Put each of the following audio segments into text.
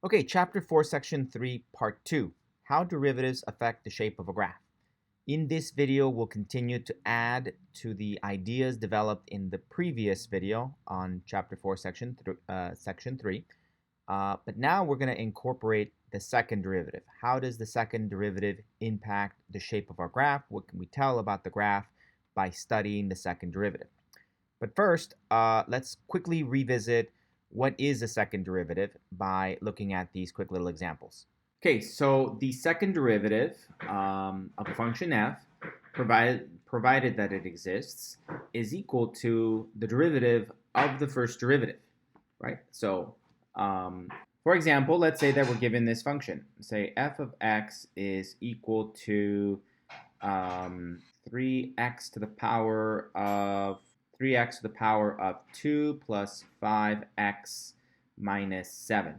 Okay, Chapter 4, Section 3, Part 2, How Derivatives Affect the Shape of a Graph. In this video, we'll continue to add to the ideas developed in the previous video on Chapter 4, Section 3. But now we're going to incorporate the second derivative. How does the second derivative impact the shape of our graph? What can we tell about the graph by studying the second derivative? But first, let's quickly revisit what is a second derivative by looking at these quick little examples. Okay, so the second derivative of a function f, provided that it exists, is equal to the derivative of the first derivative, right? So, for example, let's say that we're given this function. Say f of x is equal to 3x to the power of 2 plus 5x minus 7.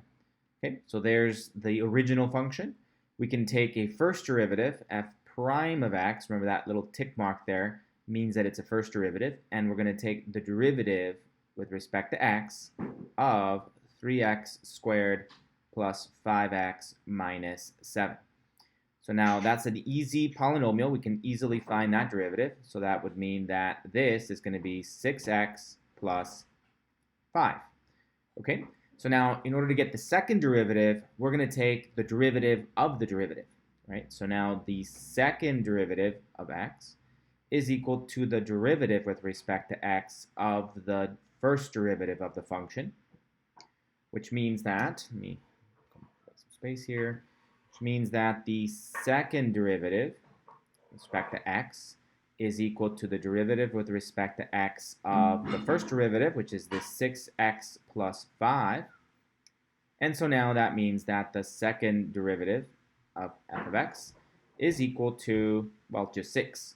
Okay, so there's the original function. We can take a first derivative, f prime of x, remember that little tick mark there means that it's a first derivative, and we're going to take the derivative with respect to x of 3x squared plus 5x minus 7. So now that's an easy polynomial. We can easily find that derivative. So that would mean that this is going to be 6x plus 5. Okay? So now in order to get the second derivative, we're going to take the derivative of the derivative, right? So now the second derivative of x is equal to the derivative with respect to x of the first derivative of the function, which means that, let me put some space here, which means that the second derivative with respect to x is equal to the derivative with respect to x of the first derivative, which is this 6x plus 5. And so now that means that the second derivative of f of x is equal to, well, just 6.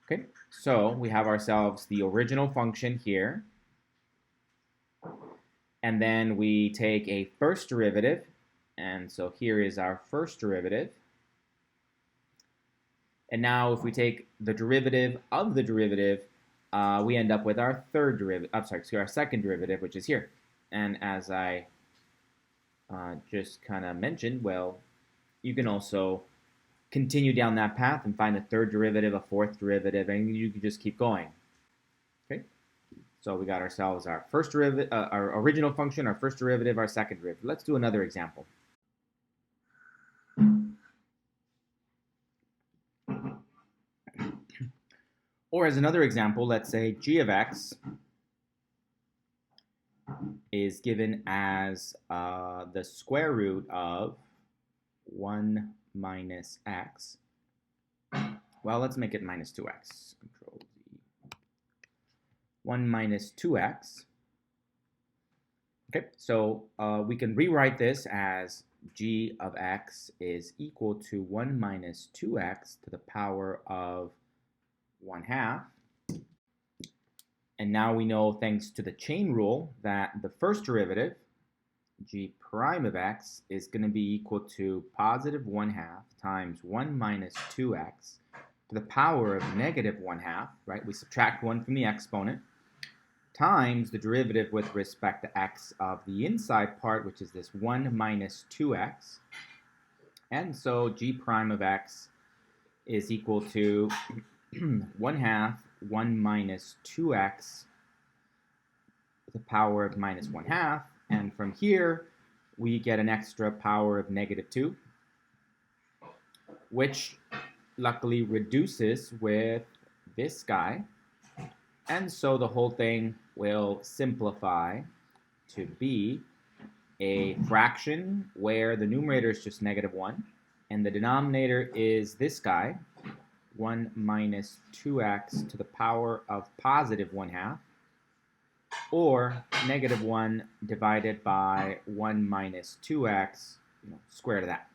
Okay, so we have ourselves the original function here. And then we take a first derivative. And so here is our first derivative. And now if we take the derivative of the derivative, we end up with our third derivative, our second derivative, which is here. And as I just kind of mentioned, well, you can also continue down that path and find a third derivative, a fourth derivative, and you can just keep going. Okay? So we got ourselves our first derivative, our original function, our first derivative, our second derivative. Let's do another example. Or as another example, let's say g of x is given as the square root of 1 minus x. Well, let's make it minus 2x. Control Z. 1 minus 2x. Okay, so we can rewrite this as g of x is equal to 1 minus 2x to the power of 1/2. And now we know, thanks to the chain rule, that the first derivative, g prime of x, is going to be equal to positive 1/2 times 1 minus 2x to the power of negative 1/2, right? We subtract 1 from the exponent, times the derivative with respect to x of the inside part, which is this 1 minus 2x. And so g prime of x is equal to 1/2 1 minus 2x to the power of minus 1/2. And from here, we get an extra power of negative 2, which luckily reduces with this guy. And so the whole thing will simplify to be a fraction where the numerator is just negative 1, and the denominator is this guy, 1 minus 2x to the power of positive 1/2, or negative 1 divided by 1 minus 2x, square root of that.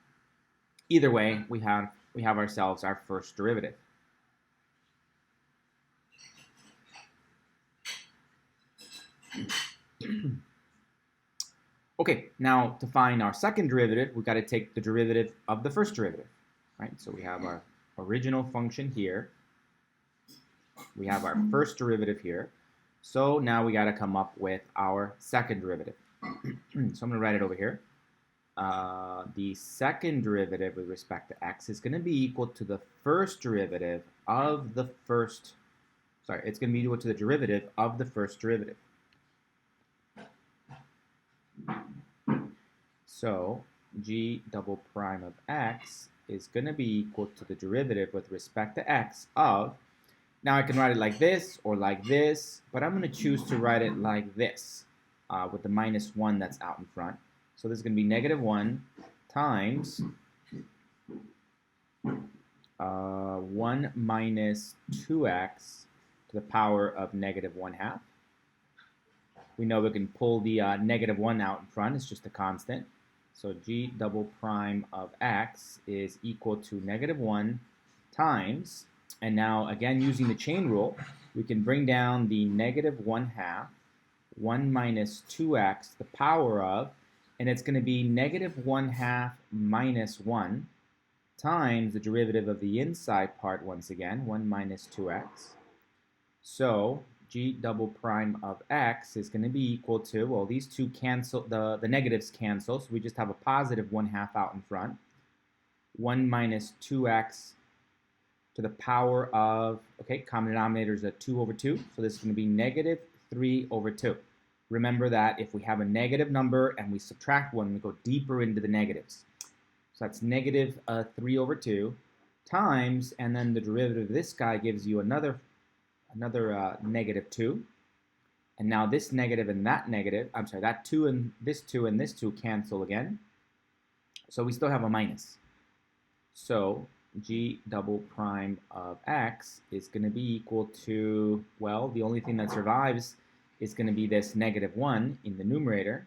Either way, we have ourselves our first derivative. Okay, now to find our second derivative, we've got to take the derivative of the first derivative, right? So we have our original function here. We have our first derivative here. So now we got to come up with our second derivative. So I'm going to write it over here. the second derivative with respect to x is going to be equal to the first derivative of the first, sorry, it's going to be equal to the derivative of the first derivative. So g double prime of x is going to be equal to the derivative with respect to x of, now I can write it like this or like this, but I'm going to choose to write it like this with the minus 1 that's out in front. So this is going to be negative 1 times 1 minus 2x to the power of negative 1/2. We know we can pull the negative 1 out in front. It's just a constant. So g double prime of x is equal to negative 1 times, and now again using the chain rule, we can bring down the negative 1/2, 1 minus 2x to the power of, and it's going to be negative 1/2 minus 1 times the derivative of the inside part once again, 1 minus 2x. So g double prime of x is going to be equal to, well, these two cancel, the negatives cancel, so we just have a positive 1/2 out in front. 1 minus 2x to the power of, okay, common denominator is a 2 over 2, so this is going to be negative 3 over 2. Remember that if we have a negative number and we subtract 1, we go deeper into the negatives. So that's negative 3 over 2 times, and then the derivative of this guy gives you another negative 2. And now this negative and that negative, I'm sorry, that 2 and this 2 cancel again. So we still have a minus. So g double prime of x is going to be equal to, well, the only thing that survives is going to be this negative 1 in the numerator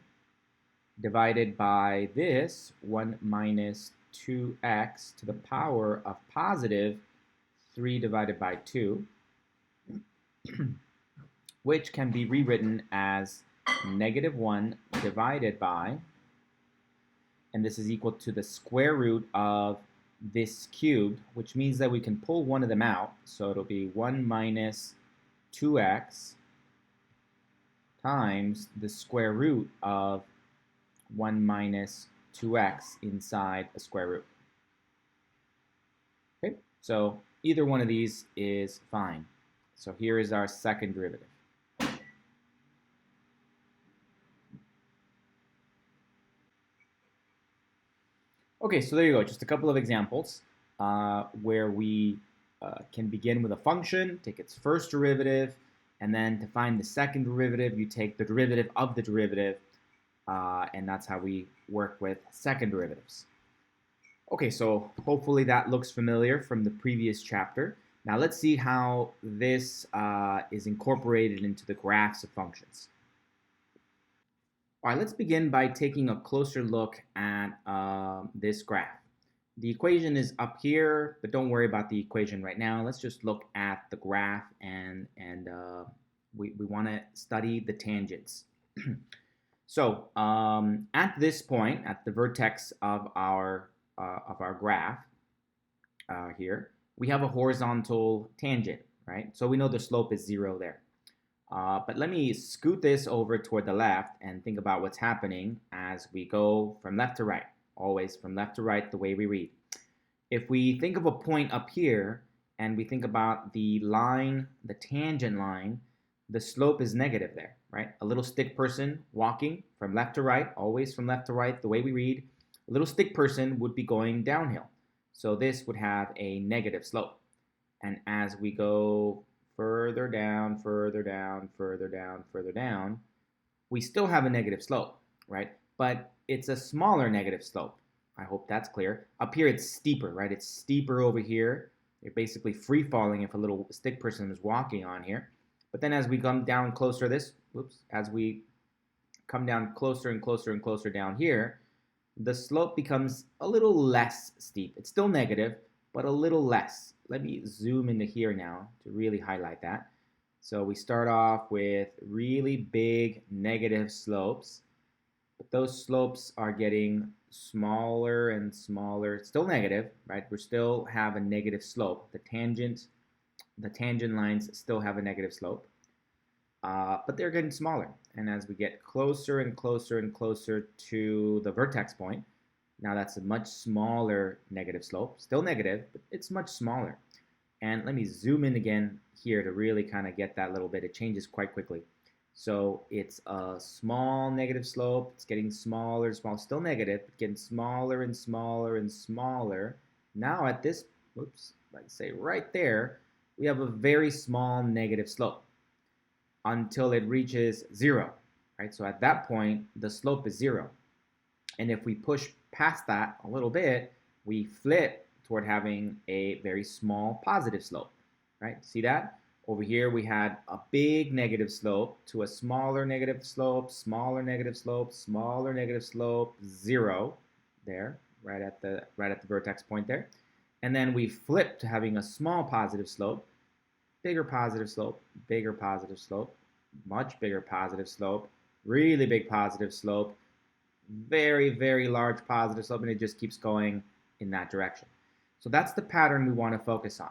divided by this 1 minus 2x to the power of positive 3 divided by 2, which can be rewritten as negative 1 divided by, and this is equal to the square root of this cubed, which means that we can pull one of them out. So it'll be 1 minus 2x times the square root of 1 minus 2x inside a square root. Okay, so either one of these is fine. So here is our second derivative. Okay, so there you go, just a couple of examples where we can begin with a function, take its first derivative, and then to find the second derivative, you take the derivative of the derivative, and that's how we work with second derivatives. Okay, so hopefully that looks familiar from the previous chapter. Now let's see how this is incorporated into the graphs of functions. All right, let's begin by taking a closer look at this graph. The equation is up here, but don't worry about the equation right now. Let's just look at the graph, and we want to study the tangents. So at this point, at the vertex of our graph here, we have a horizontal tangent, right? So we know the slope is 0 there. But let me scoot this over toward the left and think about what's happening as we go from left to right, always from left to right the way we read. If we think of a point up here and we think about the line, the tangent line, the slope is negative there, right? A little stick person walking from left to right, always from left to right the way we read, a little stick person would be going downhill. So this would have a negative slope. And as we go further down, further down, further down, further down, we still have a negative slope, right? But it's a smaller negative slope. I hope that's clear. Up here it's steeper, right? It's steeper over here. You're basically free falling if a little stick person is walking on here. But then as we come down closer as we come down closer and closer and closer down here, the slope becomes a little less steep. It's still negative, but a little less. Let me zoom into here now to really highlight that. So we start off with really big negative slopes, but those slopes are getting smaller and smaller. It's still negative, right? We still have a negative slope. The tangent lines still have a negative slope, but they're getting smaller. And as we get closer and closer and closer to the vertex point, Now that's a much smaller negative slope, still negative, but it's much smaller. And let me zoom in again here to really kind of get that little bit. It changes quite quickly. So it's a small negative slope. It's getting smaller and smaller, still negative, but getting smaller and smaller and smaller. Now at this, oops, like say right there, we have a very small negative slope until it reaches 0, right? So at that point, the slope is 0. And if we push past that a little bit, we flip toward having a very small positive slope, right? See that? Over here we had a big negative slope to a smaller negative slope, smaller negative slope, smaller negative slope, 0 there, right at the vertex point there. And then we flip to having a small positive slope, bigger positive slope, much bigger positive slope, really big positive slope, very, very large positive slope, and it just keeps going in that direction. So that's the pattern we want to focus on.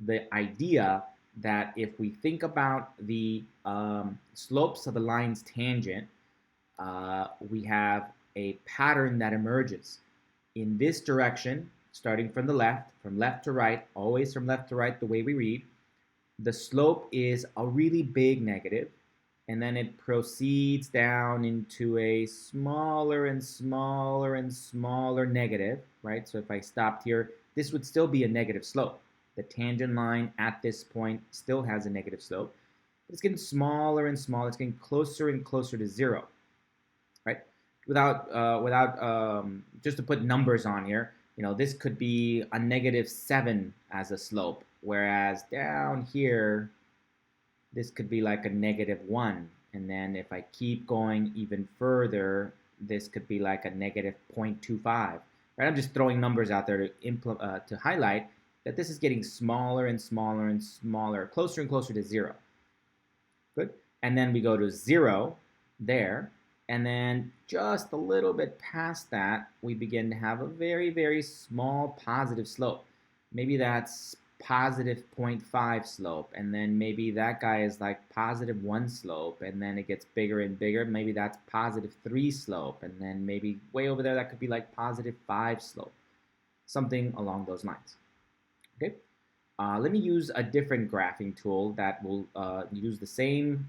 The idea that if we think about the slopes of the line's tangent, we have a pattern that emerges in this direction, starting from the left, from left to right, always from left to right the way we read. The slope is a really big negative, and then it proceeds down into a smaller and smaller and smaller negative, right? So if I stopped here, this would still be a negative slope. The tangent line at this point still has a negative slope. It's getting smaller and smaller. It's getting closer and closer to 0, right? Just to put numbers on here, this could be a -7 as a slope, whereas down here, this could be like a -1. And then if I keep going even further, this could be like a -0.25. Right? I'm just throwing numbers out there to highlight that this is getting smaller and smaller and smaller, closer and closer to 0. Good. And then we go to 0 there. And then just a little bit past that, we begin to have a very, very small positive slope. Maybe that's positive 0.5 slope, and then maybe that guy is like +1 slope, and then it gets bigger and bigger. Maybe that's +3 slope, and then maybe way over there that could be like +5 slope, something along those lines. Okay, let me use a different graphing tool that will use the same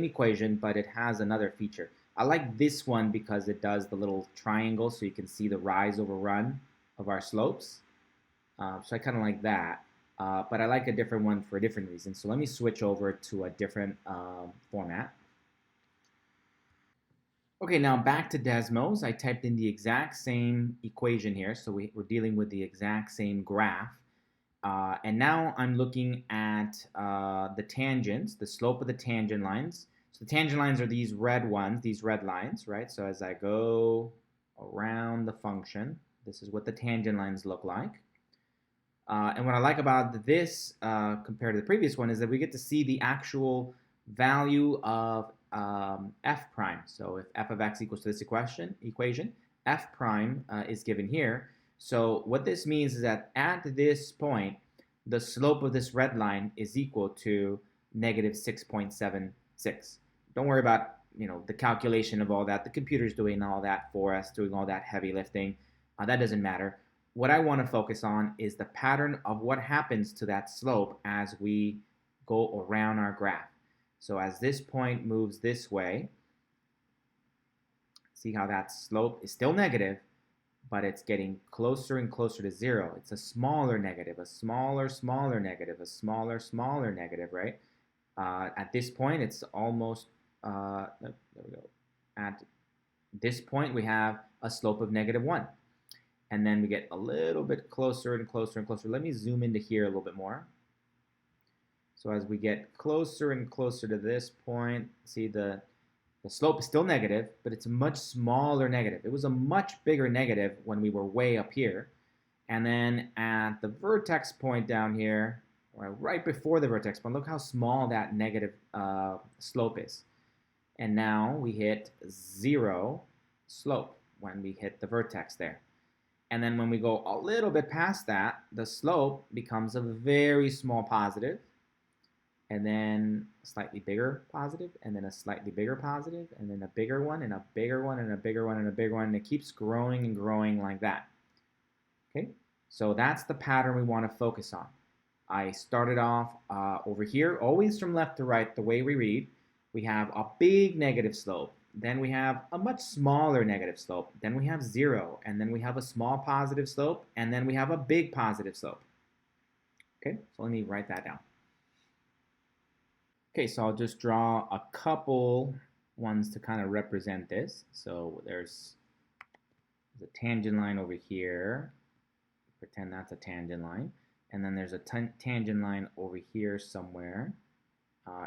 equation, but it has another feature. I like this one because it does the little triangle, so you can see the rise over run of our slopes. So I kind of like that, but I like a different one for a different reason. So let me switch over to a different format. Okay, now back to Desmos. I typed in the exact same equation here, so we're dealing with the exact same graph. And now I'm looking at the tangents, the slope of the tangent lines. So the tangent lines are these red ones, these red lines, right? So as I go around the function, this is what the tangent lines look like. And what I like about this compared to the previous one is that we get to see the actual value of f prime. So if f of x equals to this equation, f prime is given here. So what this means is that at this point, the slope of this red line is equal to -6.76. Don't worry about the calculation of all that. The computer's doing all that for us, doing all that heavy lifting. That doesn't matter. What I want to focus on is the pattern of what happens to that slope as we go around our graph. So as this point moves this way, see how that slope is still negative, but it's getting closer and closer to 0. It's a smaller negative, a smaller negative, a smaller negative, right? At this point, it's almost, there we go. At this point, we have a slope of -1. And then we get a little bit closer and closer and closer. Let me zoom into here a little bit more. So as we get closer and closer to this point, see the slope is still negative, but it's a much smaller negative. It was a much bigger negative when we were way up here. And then at the vertex point down here, or right before the vertex point, look how small that negative slope is. And now we hit 0 slope when we hit the vertex there. And then when we go a little bit past that, the slope becomes a very small positive. and then a slightly bigger positive, and then a slightly bigger positive, and then a bigger one, and a bigger one, and a bigger one, and a bigger one, and it keeps growing and growing like that. Okay, so that's the pattern we want to focus on. I started off over here, always from left to right, the way we read. We have a big negative slope, then we have a much smaller negative slope, then we have 0, and then we have a small positive slope, and then we have a big positive slope. Okay, so let me write that down. Okay, so I'll just draw a couple ones to kind of represent this. So there's a tangent line over here. Pretend that's a tangent line. And then there's a tangent line over here somewhere.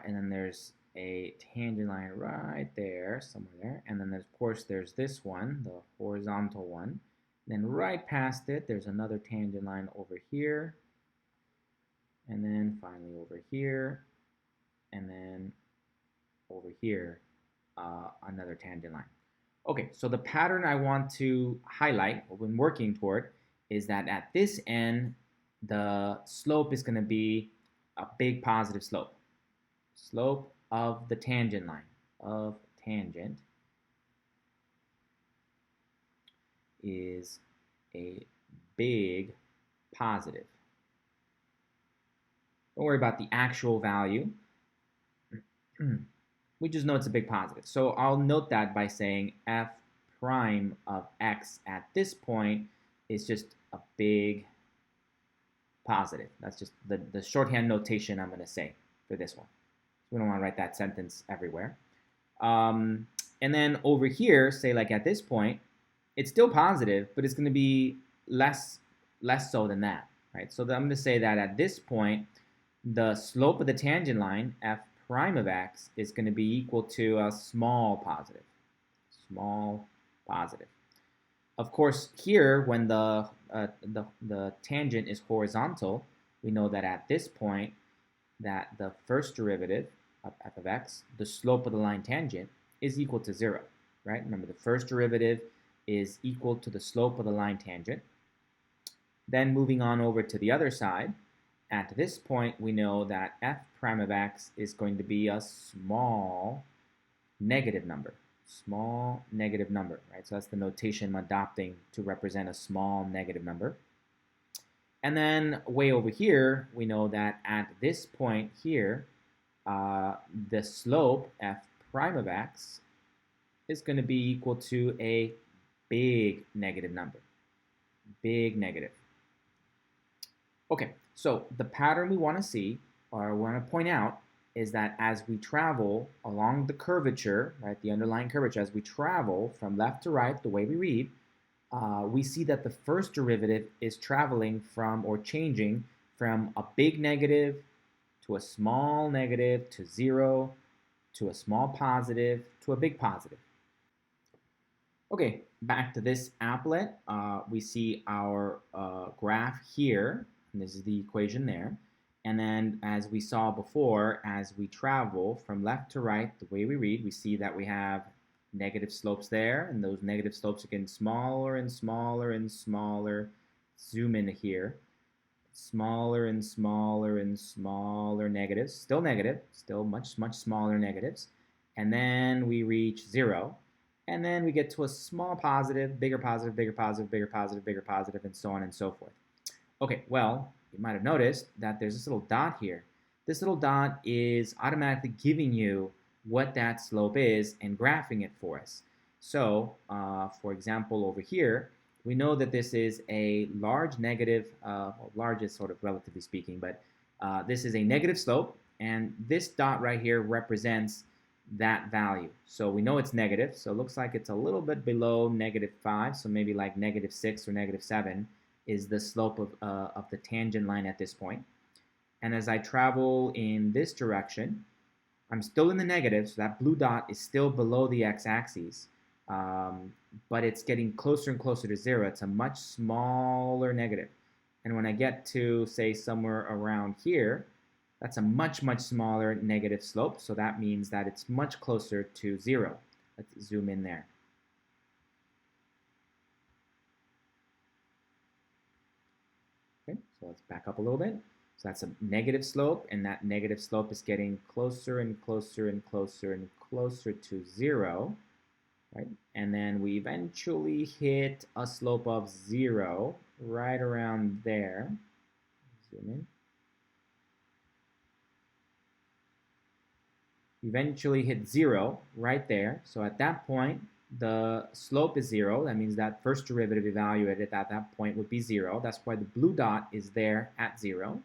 And then there's a tangent line right there, somewhere there. And then, of course, there's this one, the horizontal one. Then right past it, there's another tangent line over here. And then finally over here. And then over here, another tangent line. Okay, so the pattern I want to highlight, or when working toward, is that at this end, the slope is going to be a big positive slope. Slope of the tangent line, of tangent, is a big positive. Don't worry about the actual value. We just know it's a big positive. So I'll note that by saying f prime of x at this point is just a big positive. That's just the shorthand notation I'm going to say for this one. So we don't want to write that sentence everywhere. And then over here, say like at this point, it's still positive, but it's going to be less so than that, right? So I'm going to say that at this point, the slope of the tangent line, f prime of x, is going to be equal to a small positive. Small positive. Of course, here, when the tangent is horizontal, we know that at this point, that the first derivative of f of x, the slope of the line tangent, is equal to 0, right? Remember, the first derivative is equal to the slope of the line tangent. Then moving on over to the other side, at this point, we know that f prime of x is going to be a small negative number. Small negative number, right? So that's the notation I'm adopting to represent a small negative number. And then way over here, we know that at this point here, the slope, f prime of x, is going to be equal to a big negative number. Big negative. Okay, so the pattern we want to see, or we want to point out, is that as we travel along the curvature, right, the underlying curvature, as we travel from left to right, the way we read, we see that the first derivative is traveling from, or changing from, a big negative to a small negative to 0 to a small positive to a big positive. Okay, back to this applet. We see our graph here, and this is the equation there. And then, as we saw before, as we travel from left to right, the way we read, we see that we have negative slopes there, and those negative slopes are getting smaller and smaller and smaller. Zoom in here. Smaller and smaller and smaller negatives. Still negative, still much smaller negatives. And then we reach 0. And then we get to a small positive, bigger positive, bigger positive, bigger positive, bigger positive, and so on and so forth. Okay, well, you might have noticed that there's this little dot here. This little dot is automatically giving you what that slope is and graphing it for us. So, for example, over here, we know that this is a large negative, well, large is sort of relatively speaking, but this is a negative slope, and this dot right here represents that value. So we know it's negative, so it looks like it's a little bit below -5, so maybe like -6 or -7 is the slope of the tangent line at this point. And as I travel in this direction, I'm still in the negative, so that blue dot is still below the x-axis, but it's getting closer and closer to 0. It's a much smaller negative. And when I get to, say, somewhere around here, that's a much smaller negative slope, so that means that it's much closer to 0. Let's zoom in there. Okay, so let's back up a little bit. So that's a negative slope, and that negative slope is getting closer and closer and closer and closer to 0, right? And then we eventually hit a slope of 0 right around there. Zoom in. Eventually hit 0 right there. So at that point, the slope is 0. That means that first derivative evaluated at that point would be 0. That's why the blue dot is there at 0.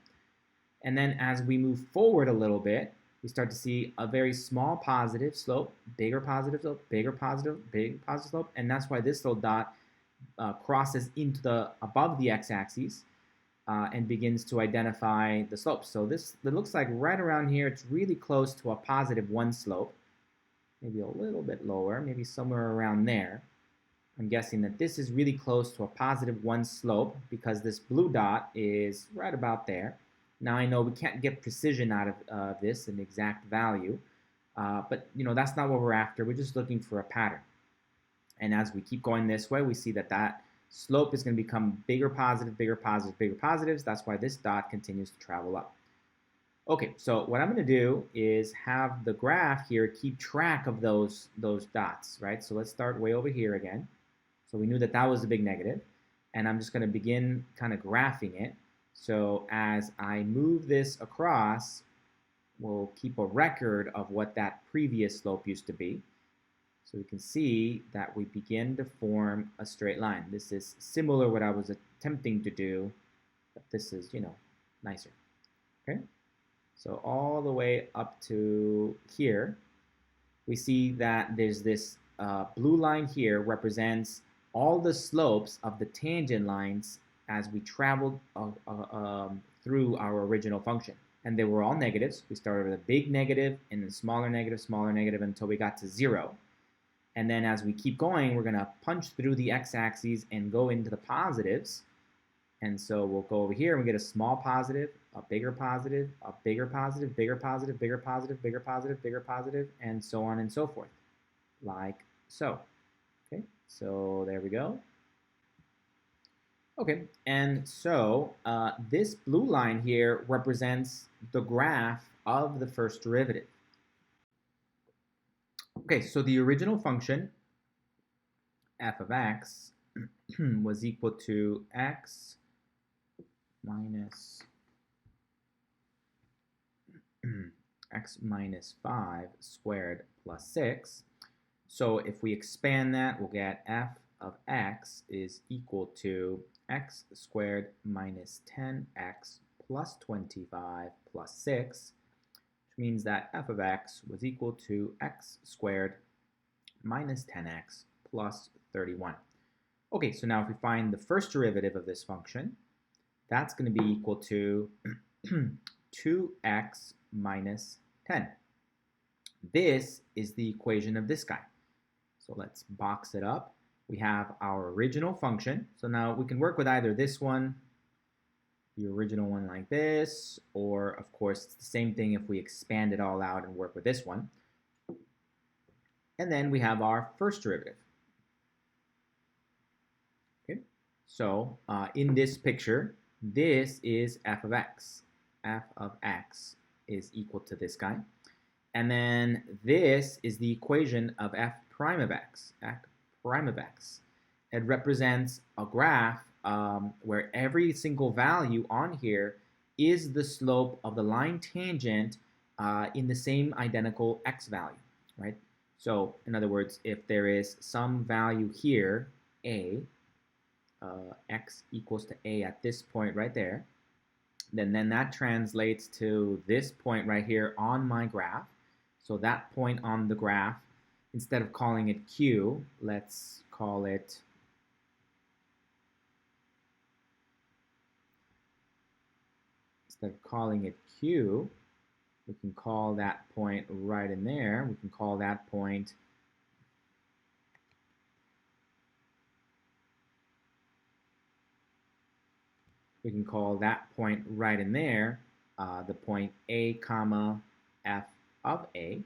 And then as we move forward a little bit, we start to see a very small positive slope, bigger positive slope, bigger positive, big positive slope, and that's why this little dot crosses into the above the x-axis and begins to identify the slope. So this, it looks like right around here, it's really close to a positive 1 slope, maybe a little bit lower, maybe somewhere around there. I'm guessing that this is really close to a positive 1 slope because this blue dot is right about there. Now I know we can't get precision out of this, an exact value, but that's not what we're after. We're just looking for a pattern. And as we keep going this way, we see that that slope is going to become bigger positive, bigger positive, bigger positives. That's why this dot continues to travel up. Okay, so what I'm going to do is have the graph here keep track of those dots, right? So let's start way over here again. So we knew that that was a big negative, and I'm just going to begin kind of graphing it. So as I move this across, we'll keep a record of what that previous slope used to be. So we can see that we begin to form a straight line. This is similar to what I was attempting to do, but this is, nicer. Okay? So all the way up to here, we see that there's this blue line here represents all the slopes of the tangent lines as we traveled through our original function. And they were all negatives. We started with a big negative and then smaller negative until we got to 0. And then as we keep going, we're going to punch through the x-axis and go into the positives. And so we'll go over here and we get a small positive, a bigger positive, a bigger positive, bigger positive, bigger positive, bigger positive, bigger positive, and so on and so forth, like so. Okay, so there we go. Okay, and so this blue line here represents the graph of the first derivative. Okay, so the original function, f of x, was equal to x minus x minus 5 squared plus 6. So if we expand that, we'll get f of x is equal to x squared minus 10x plus 25 plus 6, which means that f of x was equal to x squared minus 10x plus 31. Okay, so now if we find the first derivative of this function, that's going to be equal to 2x minus 10. This is the equation of this guy. So let's box it up. We have our original function. So now we can work with either this one, the original one like this, or of course it's the same thing if we expand it all out and work with this one. And then we have our first derivative. Okay, so in this picture, this is f of x. F of x is equal to this guy. And then this is the equation of f prime of x. F prime of x. It represents a graph where every single value on here is the slope of the line tangent in the same identical x value, right? So in other words, if there is some value here, a, x equals to a at this point right there, then that translates to this point right here on my graph. So that point on the graph, instead of calling it Q, let's call it Q, we can call that point right in there. We can call that point right in there, the point A comma f of a.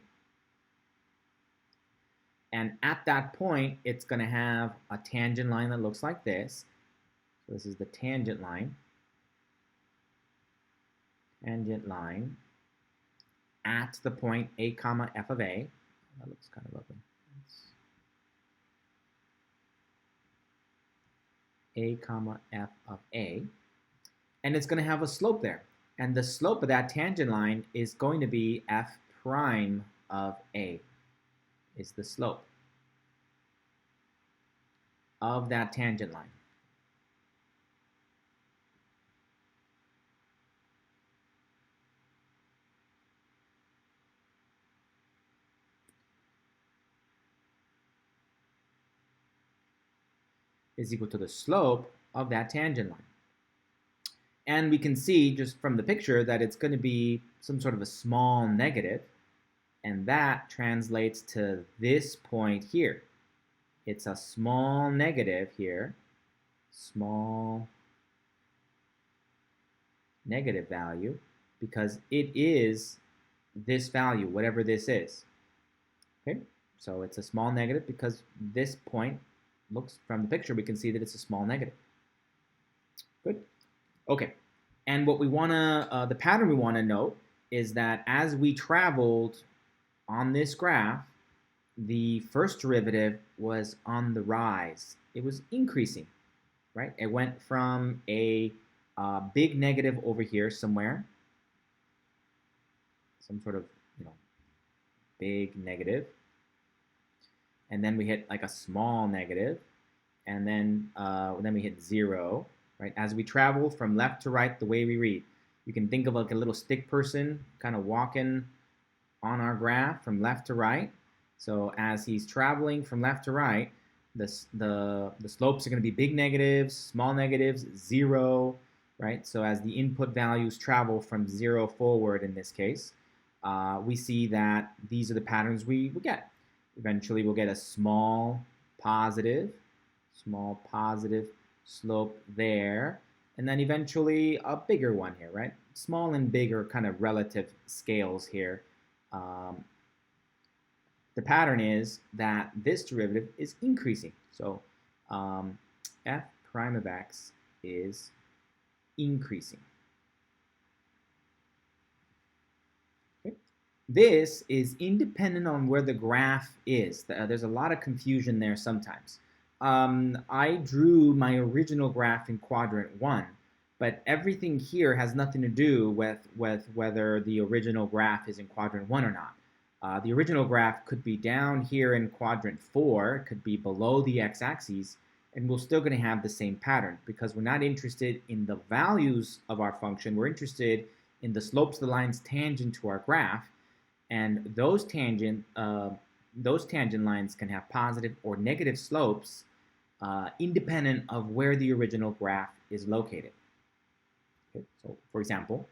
And at that point, it's going to have a tangent line that looks like this. So this is the tangent line. tangent line at the point a comma f of a. That looks kind of ugly. A comma f of a. And it's going to have a slope there. And the slope of that tangent line is going to be f prime of a, is the slope of that tangent line. Is equal to the slope of that tangent line. And we can see just from the picture that it's going to be some sort of a small negative, and that translates to this point here. It's a small negative here, small negative value, because it is this value, whatever this is. Okay, so it's a small negative because this point looks, from the picture, we can see that it's a small negative. Good. Okay, and what we want to, the pattern we want to note is that as we traveled on this graph, the first derivative was on the rise. It was increasing, right? It went from a big negative over here somewhere, some sort of, big negative, and then we hit like a small negative, and then we hit 0, right? As we travel from left to right, the way we read, you can think of like a little stick person kind of walking on our graph from left to right. So as he's traveling from left to right, the slopes are going to be big negatives, small negatives, 0, right? So as the input values travel from 0 forward in this case, we see that these are the patterns we get. Eventually we'll get a small positive slope there, and then eventually a bigger one here, right? Small and big are kind of relative scales here. The pattern is that this derivative is increasing. So f prime of x is increasing. Okay. This is independent on where the graph is. There's a lot of confusion there sometimes. I drew my original graph in quadrant 1, but everything here has nothing to do with whether the original graph is in quadrant 1 or not. The original graph could be down here in quadrant 4, it could be below the x-axis, and we're still going to have the same pattern because we're not interested in the values of our function. We're interested in the slopes of the lines tangent to our graph, and those tangent lines can have positive or negative slopes independent of where the original graph is located. Okay, so for example,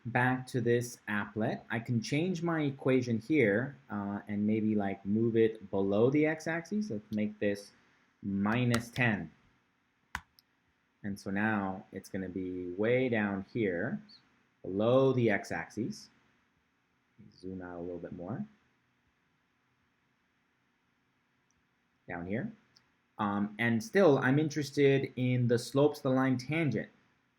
back to this applet, I can change my equation here and maybe like move it below the x-axis. Let's make this -10. And so now it's going to be way down here, below the x-axis. Zoom out a little bit more. Down here. And still, I'm interested in the slopes of the line tangent.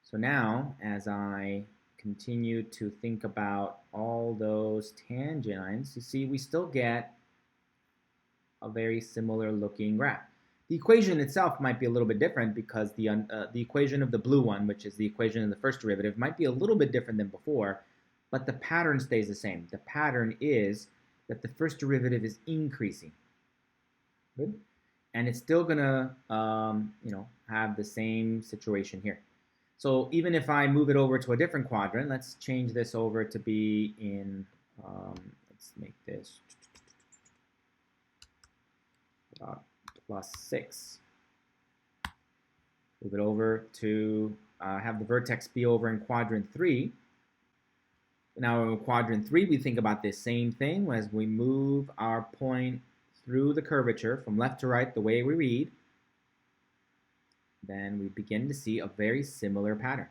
So now, as I continue to think about all those tangent lines, you see we still get a very similar looking graph. The equation itself might be a little bit different because the equation of the blue one, which is the equation of the first derivative, might be a little bit different than before, but the pattern stays the same. The pattern is that the first derivative is increasing. Good. And it's still gonna have the same situation here. So even if I move it over to a different quadrant, let's change this over to be in, let's make this +6. Move it over to have the vertex be over in quadrant 3. Now in quadrant 3, we think about this same thing as we move our point through the curvature from left to right the way we read. Then we begin to see a very similar pattern.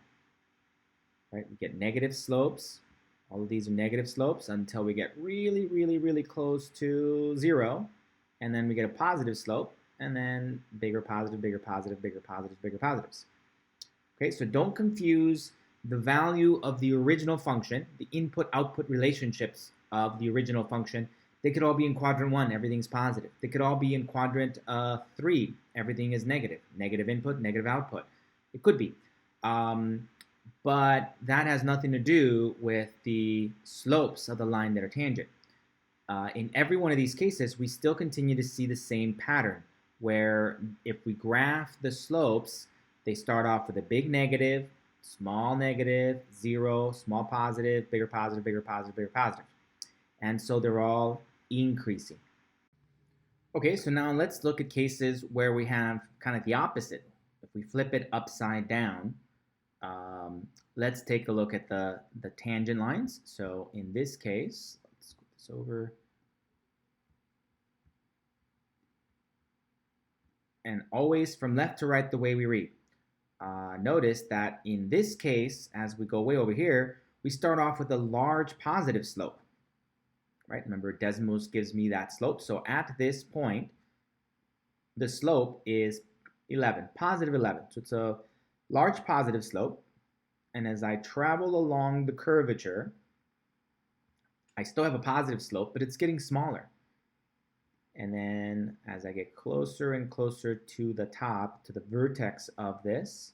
Right? We get negative slopes. All of these are negative slopes until we get really, really, really close to 0. And then we get a positive slope, and then bigger positive, bigger positive, bigger positives, bigger positives. Okay, so don't confuse the value of the original function, the input-output relationships of the original function, they could all be in quadrant 1, everything's positive. They could all be in quadrant 3, everything is negative. Negative input, negative output. It could be. But that has nothing to do with the slopes of the line that are tangent. In every one of these cases, we still continue to see the same pattern, where if we graph the slopes, they start off with a big negative, small negative, 0, small positive, bigger positive, bigger positive, bigger positive. And so they're all increasing. Okay, so now let's look at cases where we have kind of the opposite. If we flip it upside down, let's take a look at the tangent lines. So in this case, let's scoot this over. And always from left to right the way we read. Notice that in this case, as we go way over here, we start off with a large positive slope. Right? Remember, decimals gives me that slope. So at this point, the slope is 11, positive 11. So it's a large positive slope. And as I travel along the curvature, I still have a positive slope, but it's getting smaller. And then as I get closer and closer to the top, to the vertex of this,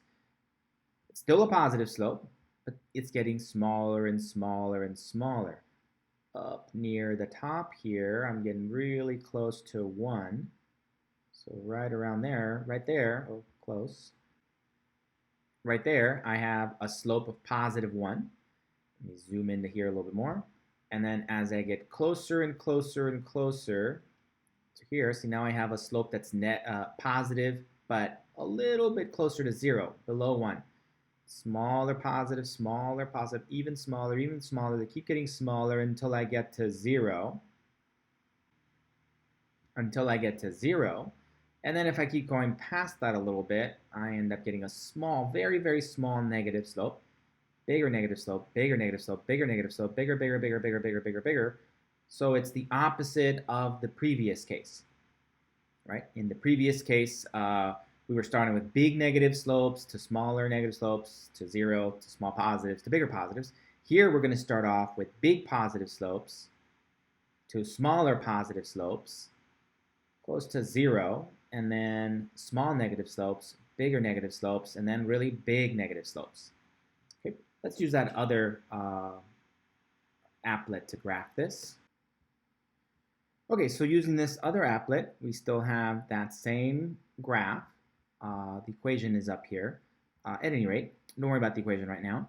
it's still a positive slope, but it's getting smaller and smaller and smaller. Up near the top here, I'm getting really close to 1. So right around there, right there, oh, close. Right there, I have a slope of positive 1. Let me zoom into here a little bit more. And then as I get closer and closer and closer to here, see now I have a slope that's positive, but a little bit closer to 0, below 1. Smaller positive, even smaller, even smaller. They keep getting smaller until I get to 0. Until I get to 0. And then if I keep going past that a little bit, I end up getting a small, very, very small negative slope. Bigger negative slope, bigger negative slope, bigger negative slope, bigger, bigger, bigger, bigger, bigger, bigger, bigger. So it's the opposite of the previous case, right? In the previous case, we were starting with big negative slopes to smaller negative slopes to 0 to small positives to bigger positives. Here we're going to start off with big positive slopes to smaller positive slopes, close to 0, and then small negative slopes, bigger negative slopes, and then really big negative slopes. Okay, let's use that other applet to graph this. Okay, so using this other applet, we still have that same graph. The equation is up here. At any rate, don't worry about the equation right now.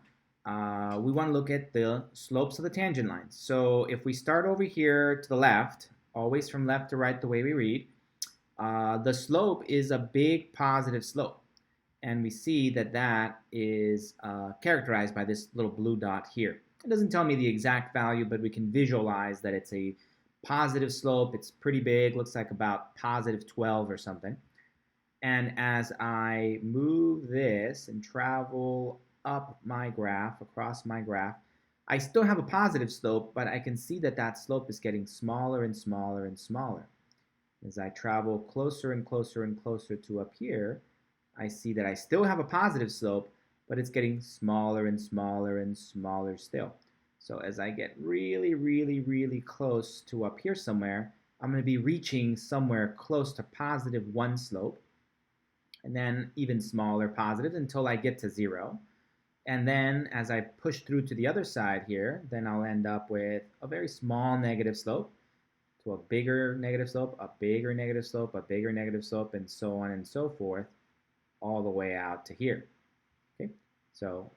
We want to look at the slopes of the tangent lines. So if we start over here to the left, always from left to right the way we read, the slope is a big positive slope. And we see that that is characterized by this little blue dot here. It doesn't tell me the exact value, but we can visualize that it's a positive slope. It's pretty big, looks like about positive 12 or something. And as I move this and travel up my graph, across my graph, I still have a positive slope, but I can see that that slope is getting smaller and smaller and smaller. As I travel closer and closer and closer to up here, I see that I still have a positive slope, but it's getting smaller and smaller and smaller still. So as I get really, really, really close to up here somewhere, I'm going to be reaching somewhere close to positive 1 slope, and then even smaller positives until I get to 0. And then as I push through to the other side here, then I'll end up with a very small negative slope to a bigger negative slope, a bigger negative slope, a bigger negative slope, and so on and so forth, all the way out to here. Okay, so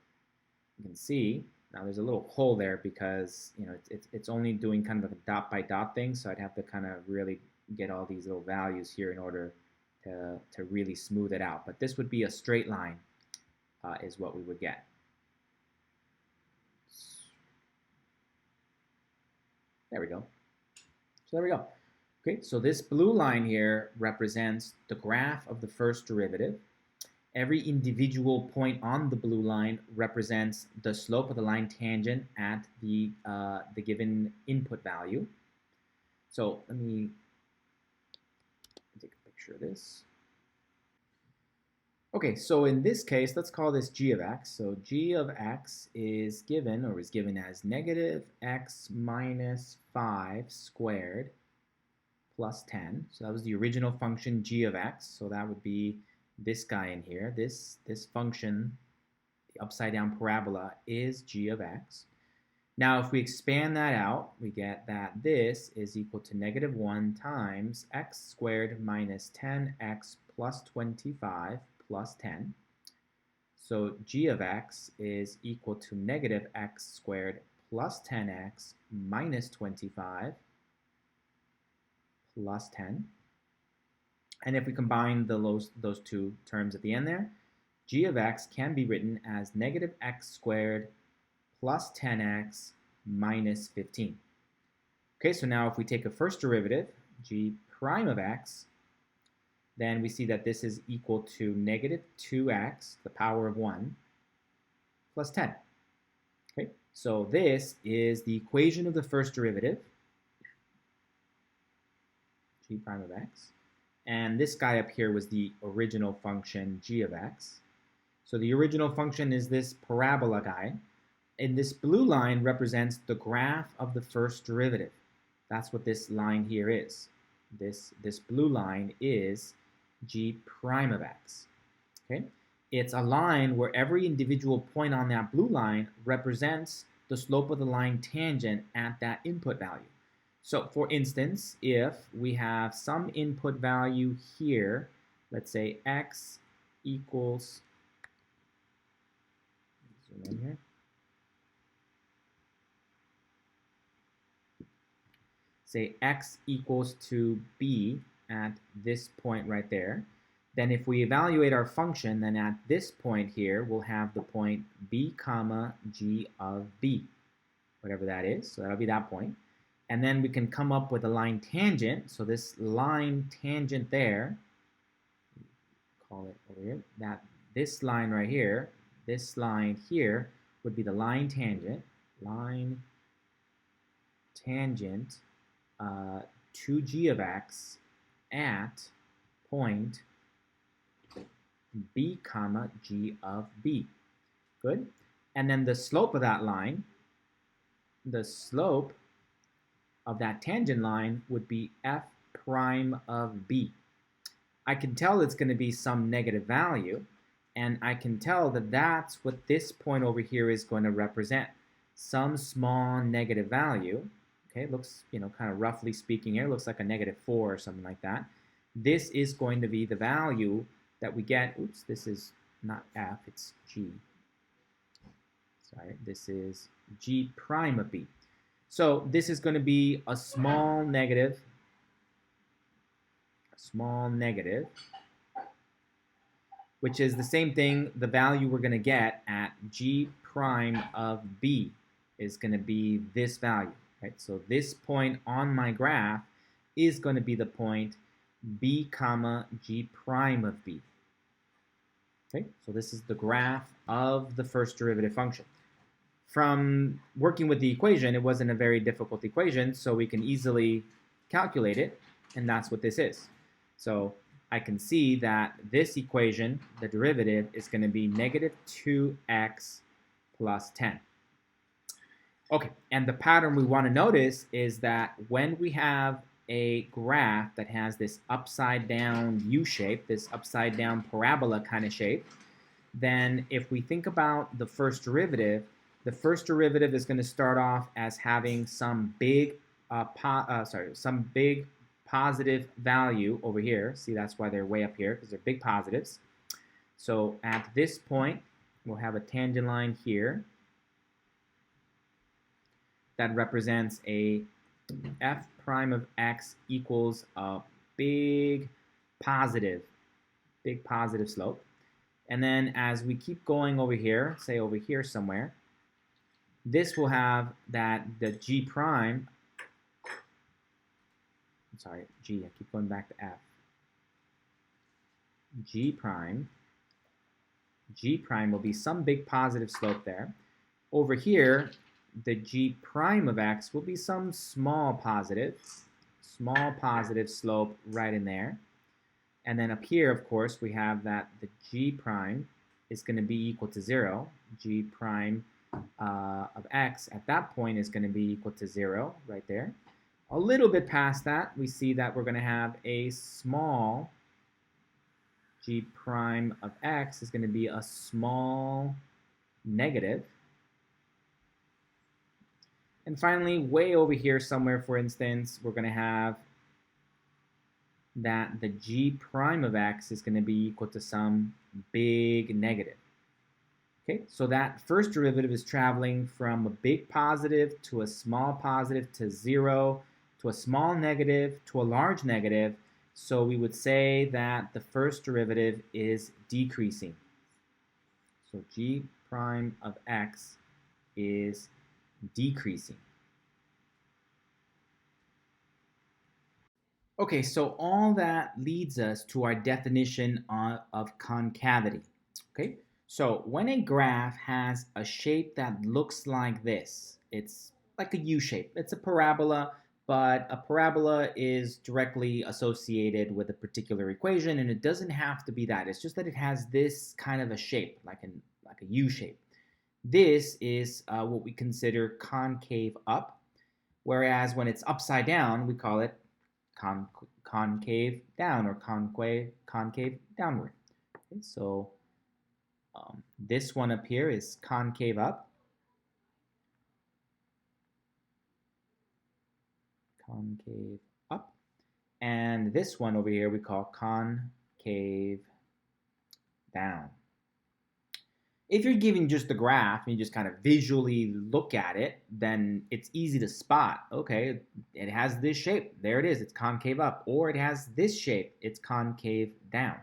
you can see now there's a little hole there because it's only doing kind of a dot by dot thing, so I'd have to kind of really get all these little values here in order to really smooth it out. But this would be a straight line is what we would get. There we go. So there we go. Okay, so this blue line here represents the graph of the first derivative. Every individual point on the blue line represents the slope of the line tangent at the given input value. So let me take a picture of this. Okay, so in this case, let's call this g of x. So g of x is given, or is given as negative x minus 5 squared plus 10. So that was the original function g of x. So that would be this guy in here. This function, the upside down parabola, is g of x. Now if we expand that out, we get that this is equal to negative 1 times x squared minus 10x plus 25 plus 10. So g of x is equal to negative x squared plus 10x minus 25 plus 10. And if we combine those two terms at the end there, g of x can be written as negative x squared plus 10x minus 15. Okay, so now if we take a first derivative, g prime of x, then we see that this is equal to negative 2x, the power of 1, plus 10. Okay, so this is the equation of the first derivative, g prime of x. And this guy up here was the original function g of x. So the original function is this parabola guy. And this blue line represents the graph of the first derivative. That's what this line here is. This blue line is g prime of x. Okay? It's a line where every individual point on that blue line represents the slope of the line tangent at that input value. So for instance, if we have some input value here, let's say x equals, zoom in here. Say x equals to b at this point right there, then if we evaluate our function, then at this point here, we'll have the point b comma g of b, whatever that is. So that'll be that point. And then we can come up with a line tangent. So this line tangent there, call it over here, that this line right here, this line here would be the line tangent to g of x at point b comma g of b. Good. And then the slope of that line, the slope of that tangent line would be f prime of b. I can tell it's going to be some negative value, and I can tell that that's what this point over here is going to represent, some small negative value. Okay, it looks, kind of roughly speaking here, looks like a negative 4 or something like that. This is going to be the value that we get. Oops, this is not f, it's g. Sorry, this is g prime of b. So this is going to be a small negative, which is the same thing, the value we're going to get at g prime of b is going to be this value. Right? So this point on my graph is going to be the point b comma g prime of b. Okay, so this is the graph of the first derivative function. From working with the equation, it wasn't a very difficult equation, so we can easily calculate it, and that's what this is. So I can see that this equation, the derivative, is going to be negative 2x plus 10. Okay, and the pattern we want to notice is that when we have a graph that has this upside down U shape, this upside down parabola kind of shape, then if we think about the first derivative is going to start off as having some big positive value over here. See, that's why they're way up here, because they're big positives. So at this point, we'll have a tangent line here that represents a f prime of x equals a big positive slope. And then as we keep going over here, say over here somewhere, this will have that the g prime, I'm sorry, g, I keep going back to f. G prime will be some big positive slope there. Over here, the g prime of x will be some small positive slope right in there. And then up here, of course, we have that the g prime is going to be equal to 0. G prime of x at that point is going to be equal to 0 right there. A little bit past that, we see that we're going to have a small g prime of x is going to be a small negative. And finally, way over here somewhere, for instance, we're going to have that the g prime of x is going to be equal to some big negative. Okay, so that first derivative is traveling from a big positive to a small positive to 0 to a small negative to a large negative. So we would say that the first derivative is decreasing. So g prime of x is decreasing. Okay, so all that leads us to our definition of concavity. Okay, so when a graph has a shape that looks like this, it's like a U shape. It's a parabola, but a parabola is directly associated with a particular equation, and it doesn't have to be that. It's just that it has this kind of a shape, like a U shape. This is what we consider concave up, whereas when it's upside down, we call it concave down or concave downward. Okay, so this one up here is concave up. Concave up. And this one over here we call concave down. If you're given just the graph and you just kind of visually look at it, then it's easy to spot. Okay, it has this shape. There it is. It's concave up. Or it has this shape. It's concave down.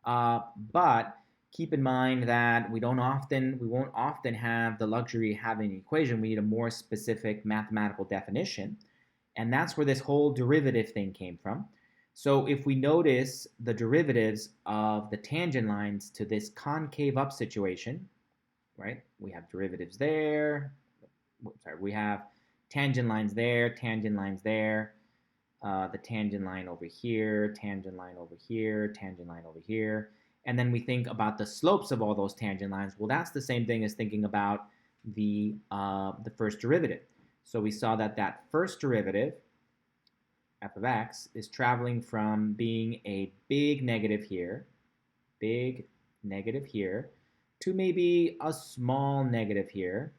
But keep in mind that we won't often have the luxury of having an equation. We need a more specific mathematical definition. And that's where this whole derivative thing came from. So if we notice the derivatives of the tangent lines to this concave up situation, right? We have derivatives there. Sorry, we have tangent lines there, tangent lines there, the tangent line over here, tangent line over here, tangent line over here. And then we think about the slopes of all those tangent lines. Well, that's the same thing as thinking about the first derivative. So we saw that that first derivative, f of x, is traveling from being a big negative here, to maybe a small negative here,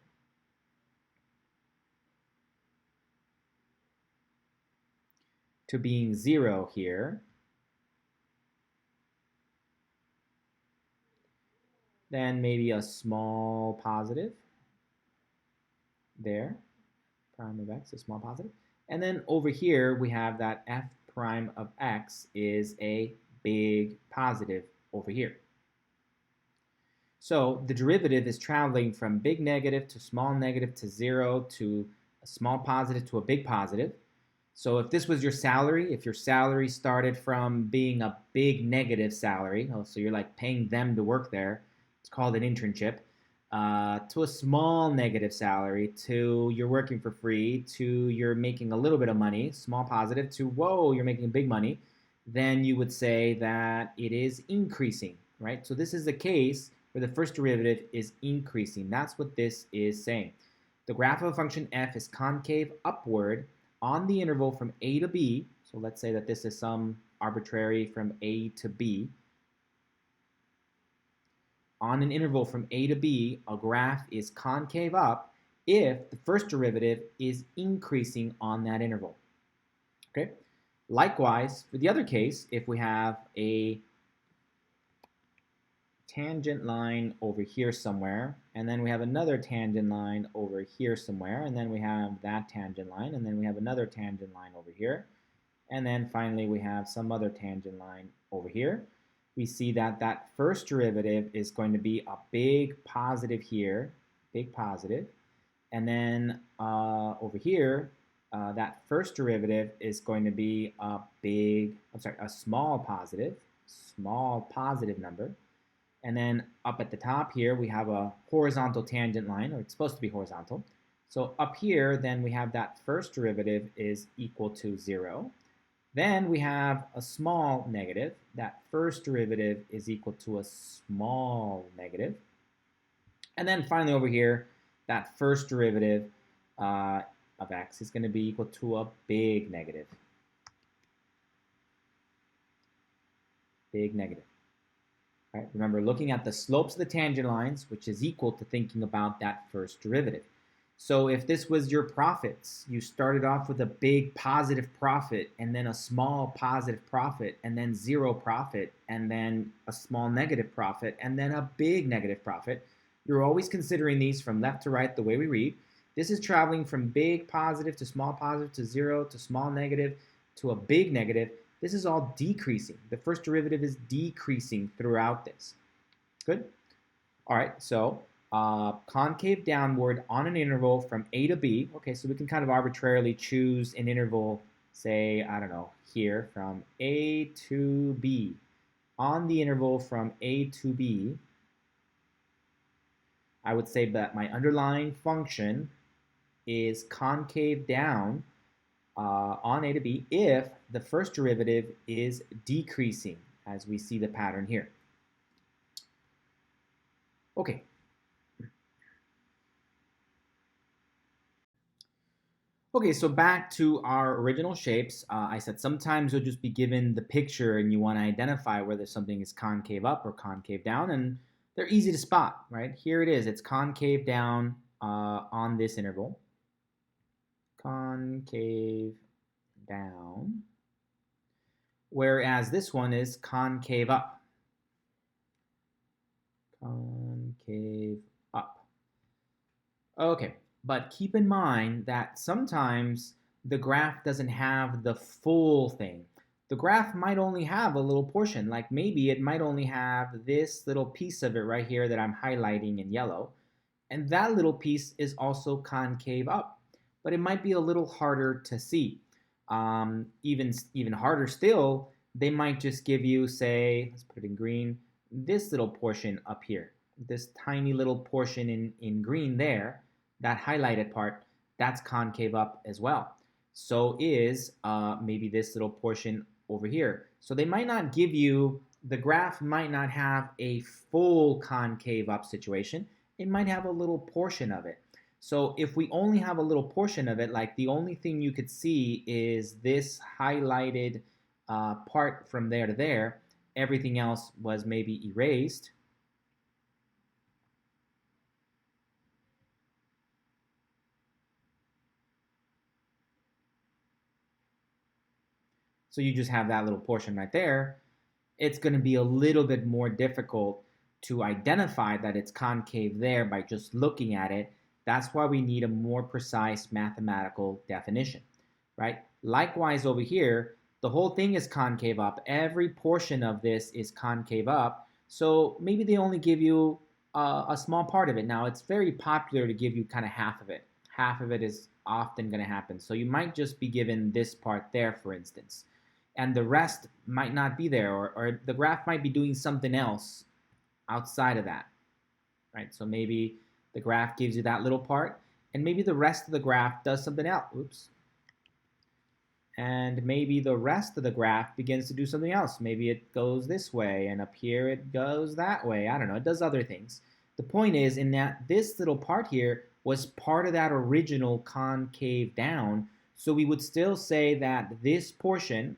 to being 0 here, then maybe a small positive there, prime of x, a small positive. And then over here, we have that f prime of x is a big positive over here. So the derivative is traveling from big negative to small negative to 0 to a small positive to a big positive. So if this was your salary, if your salary started from being a big negative salary, so you're like paying them to work there, it's called an internship, to a small negative salary, to you're working for free, to you're making a little bit of money, small positive, to whoa, you're making big money, then you would say that it is increasing, right? So this is the case where the first derivative is increasing. That's what this is saying. The graph of a function f is concave upward on the interval from a to b. So let's say that this is some arbitrary from a to b. On an interval from a to b, a graph is concave up if the first derivative is increasing on that interval. Okay. Likewise, for the other case, if we have a tangent line over here somewhere, and then we have another tangent line over here somewhere, and then we have that tangent line, and then we have another tangent line over here, and then finally we have some other tangent line over here, we see that that first derivative is going to be a big positive here, big positive, and then over here, that first derivative is going to be a small positive number. And then up at the top here, we have a horizontal tangent line, or it's supposed to be horizontal. So up here, then we have that first derivative is equal to 0. Then we have a small negative. That first derivative is equal to a small negative. And then finally over here, that first derivative of x is going to be equal to a big negative. Big negative. Right? Remember, looking at the slopes of the tangent lines, which is equal to thinking about that first derivative. So if this was your profits, you started off with a big positive profit, and then a small positive profit, and then zero profit, and then a small negative profit, and then a big negative profit. You're always considering these from left to right the way we read. This is traveling from big positive to small positive to zero to small negative to a big negative. This is all decreasing. The first derivative is decreasing throughout this. Good? All right, so concave downward on an interval from a to b. Okay, so we can kind of arbitrarily choose an interval, say, I don't know, here from a to b. On the interval from a to b, I would say that my underlying function is concave down on a to b if the first derivative is decreasing, as we see the pattern here. Okay. Okay, so back to our original shapes. I said sometimes you'll just be given the picture and you want to identify whether something is concave up or concave down, and they're easy to spot, right? Here it is. It's concave down on this interval. Concave down. Whereas this one is concave up. Concave up. Okay, but keep in mind that sometimes the graph doesn't have the full thing. The graph might only have a little portion, like maybe it might only have this little piece of it right here that I'm highlighting in yellow, and that little piece is also concave up, but it might be a little harder to see. Even harder still, they might just give you, say, let's put it in green, this little portion up here, this tiny little portion in green there, that highlighted part, that's concave up as well. So is maybe this little portion over here. So they might not give you, the graph might not have a full concave up situation. It might have a little portion of it. So if we only have a little portion of it, like the only thing you could see is this highlighted part from there to there, everything else was maybe erased. So you just have that little portion right there. It's going to be a little bit more difficult to identify that it's concave there by just looking at it. That's why we need a more precise mathematical definition, right? Likewise over here, the whole thing is concave up. Every portion of this is concave up. So maybe they only give you a small part of it. Now, it's very popular to give you kind of half of it. Half of it is often going to happen. So you might just be given this part there, for instance. And the rest might not be there, or the graph might be doing something else outside of that, right? So maybe the graph gives you that little part, and maybe the rest of the graph does something else. Oops. And maybe the rest of the graph begins to do something else. Maybe it goes this way, and up here it goes that way. I don't know. It does other things. The point is, in that this little part here was part of that original concave down, so we would still say that this portion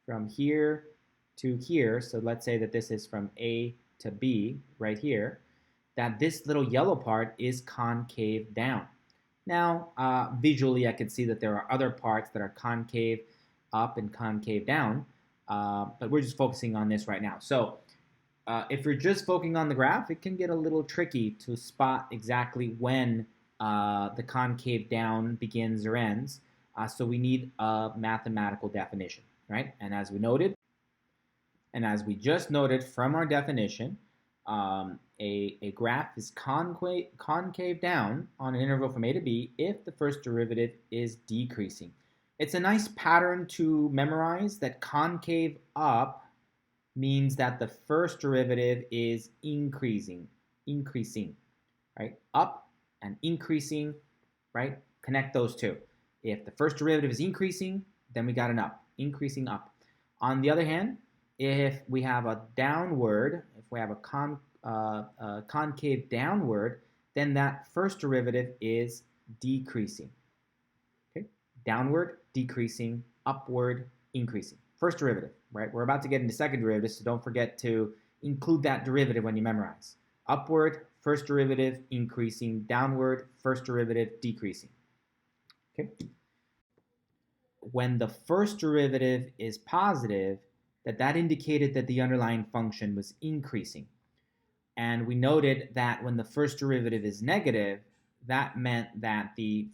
from here to here, so let's say that this is from A to B right here, that this little yellow part is concave down. Now, visually I can see that there are other parts that are concave up and concave down, but we're just focusing on this right now. So if you're just focusing on the graph, it can get a little tricky to spot exactly when the concave down begins or ends, so we need a mathematical definition. Right? And as we noted, and as we just noted from our definition, a graph is concave down on an interval from a to b if the first derivative is decreasing. It's a nice pattern to memorize that concave up means that the first derivative is increasing, right? Up and increasing, right? Connect those two. If the first derivative is increasing, then we got an up, increasing up. On the other hand, if we have a downward, if we have a concave downward, then that first derivative is decreasing. Okay, downward, decreasing, upward, increasing. First derivative, right? We're about to get into second derivatives, so don't forget to include that derivative when you memorize. Upward, first derivative, increasing. Downward, first derivative, decreasing. Okay. When the first derivative is positive, that indicated that the underlying function was increasing. And we noted that when the first derivative is negative, that meant that the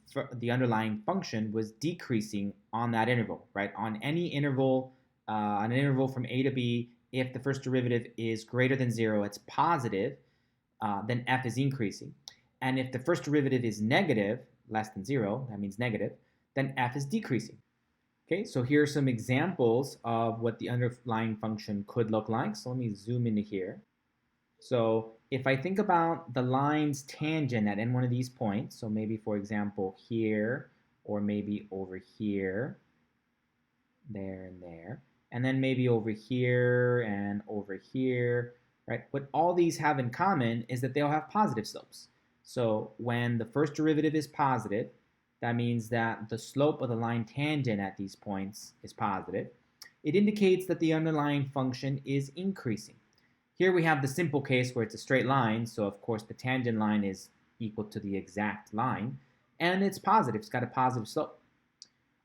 underlying function was decreasing on that interval, right? On any interval, on an interval from a to b, if the first derivative is greater than 0, it's positive, then f is increasing. And if the first derivative is negative, less than 0, that means negative, then f is decreasing. Okay, so here are some examples of what the underlying function could look like. So let me zoom into here. So if I think about the line's tangent at any one of these points, so maybe for example here, or maybe over here, there and there, and then maybe over here and over here, right? What all these have in common is that they all have positive slopes. So when the first derivative is positive, that means that the slope of the line tangent at these points is positive. It indicates that the underlying function is increasing. Here we have the simple case where it's a straight line, so of course the tangent line is equal to the exact line, and it's positive, it's got a positive slope.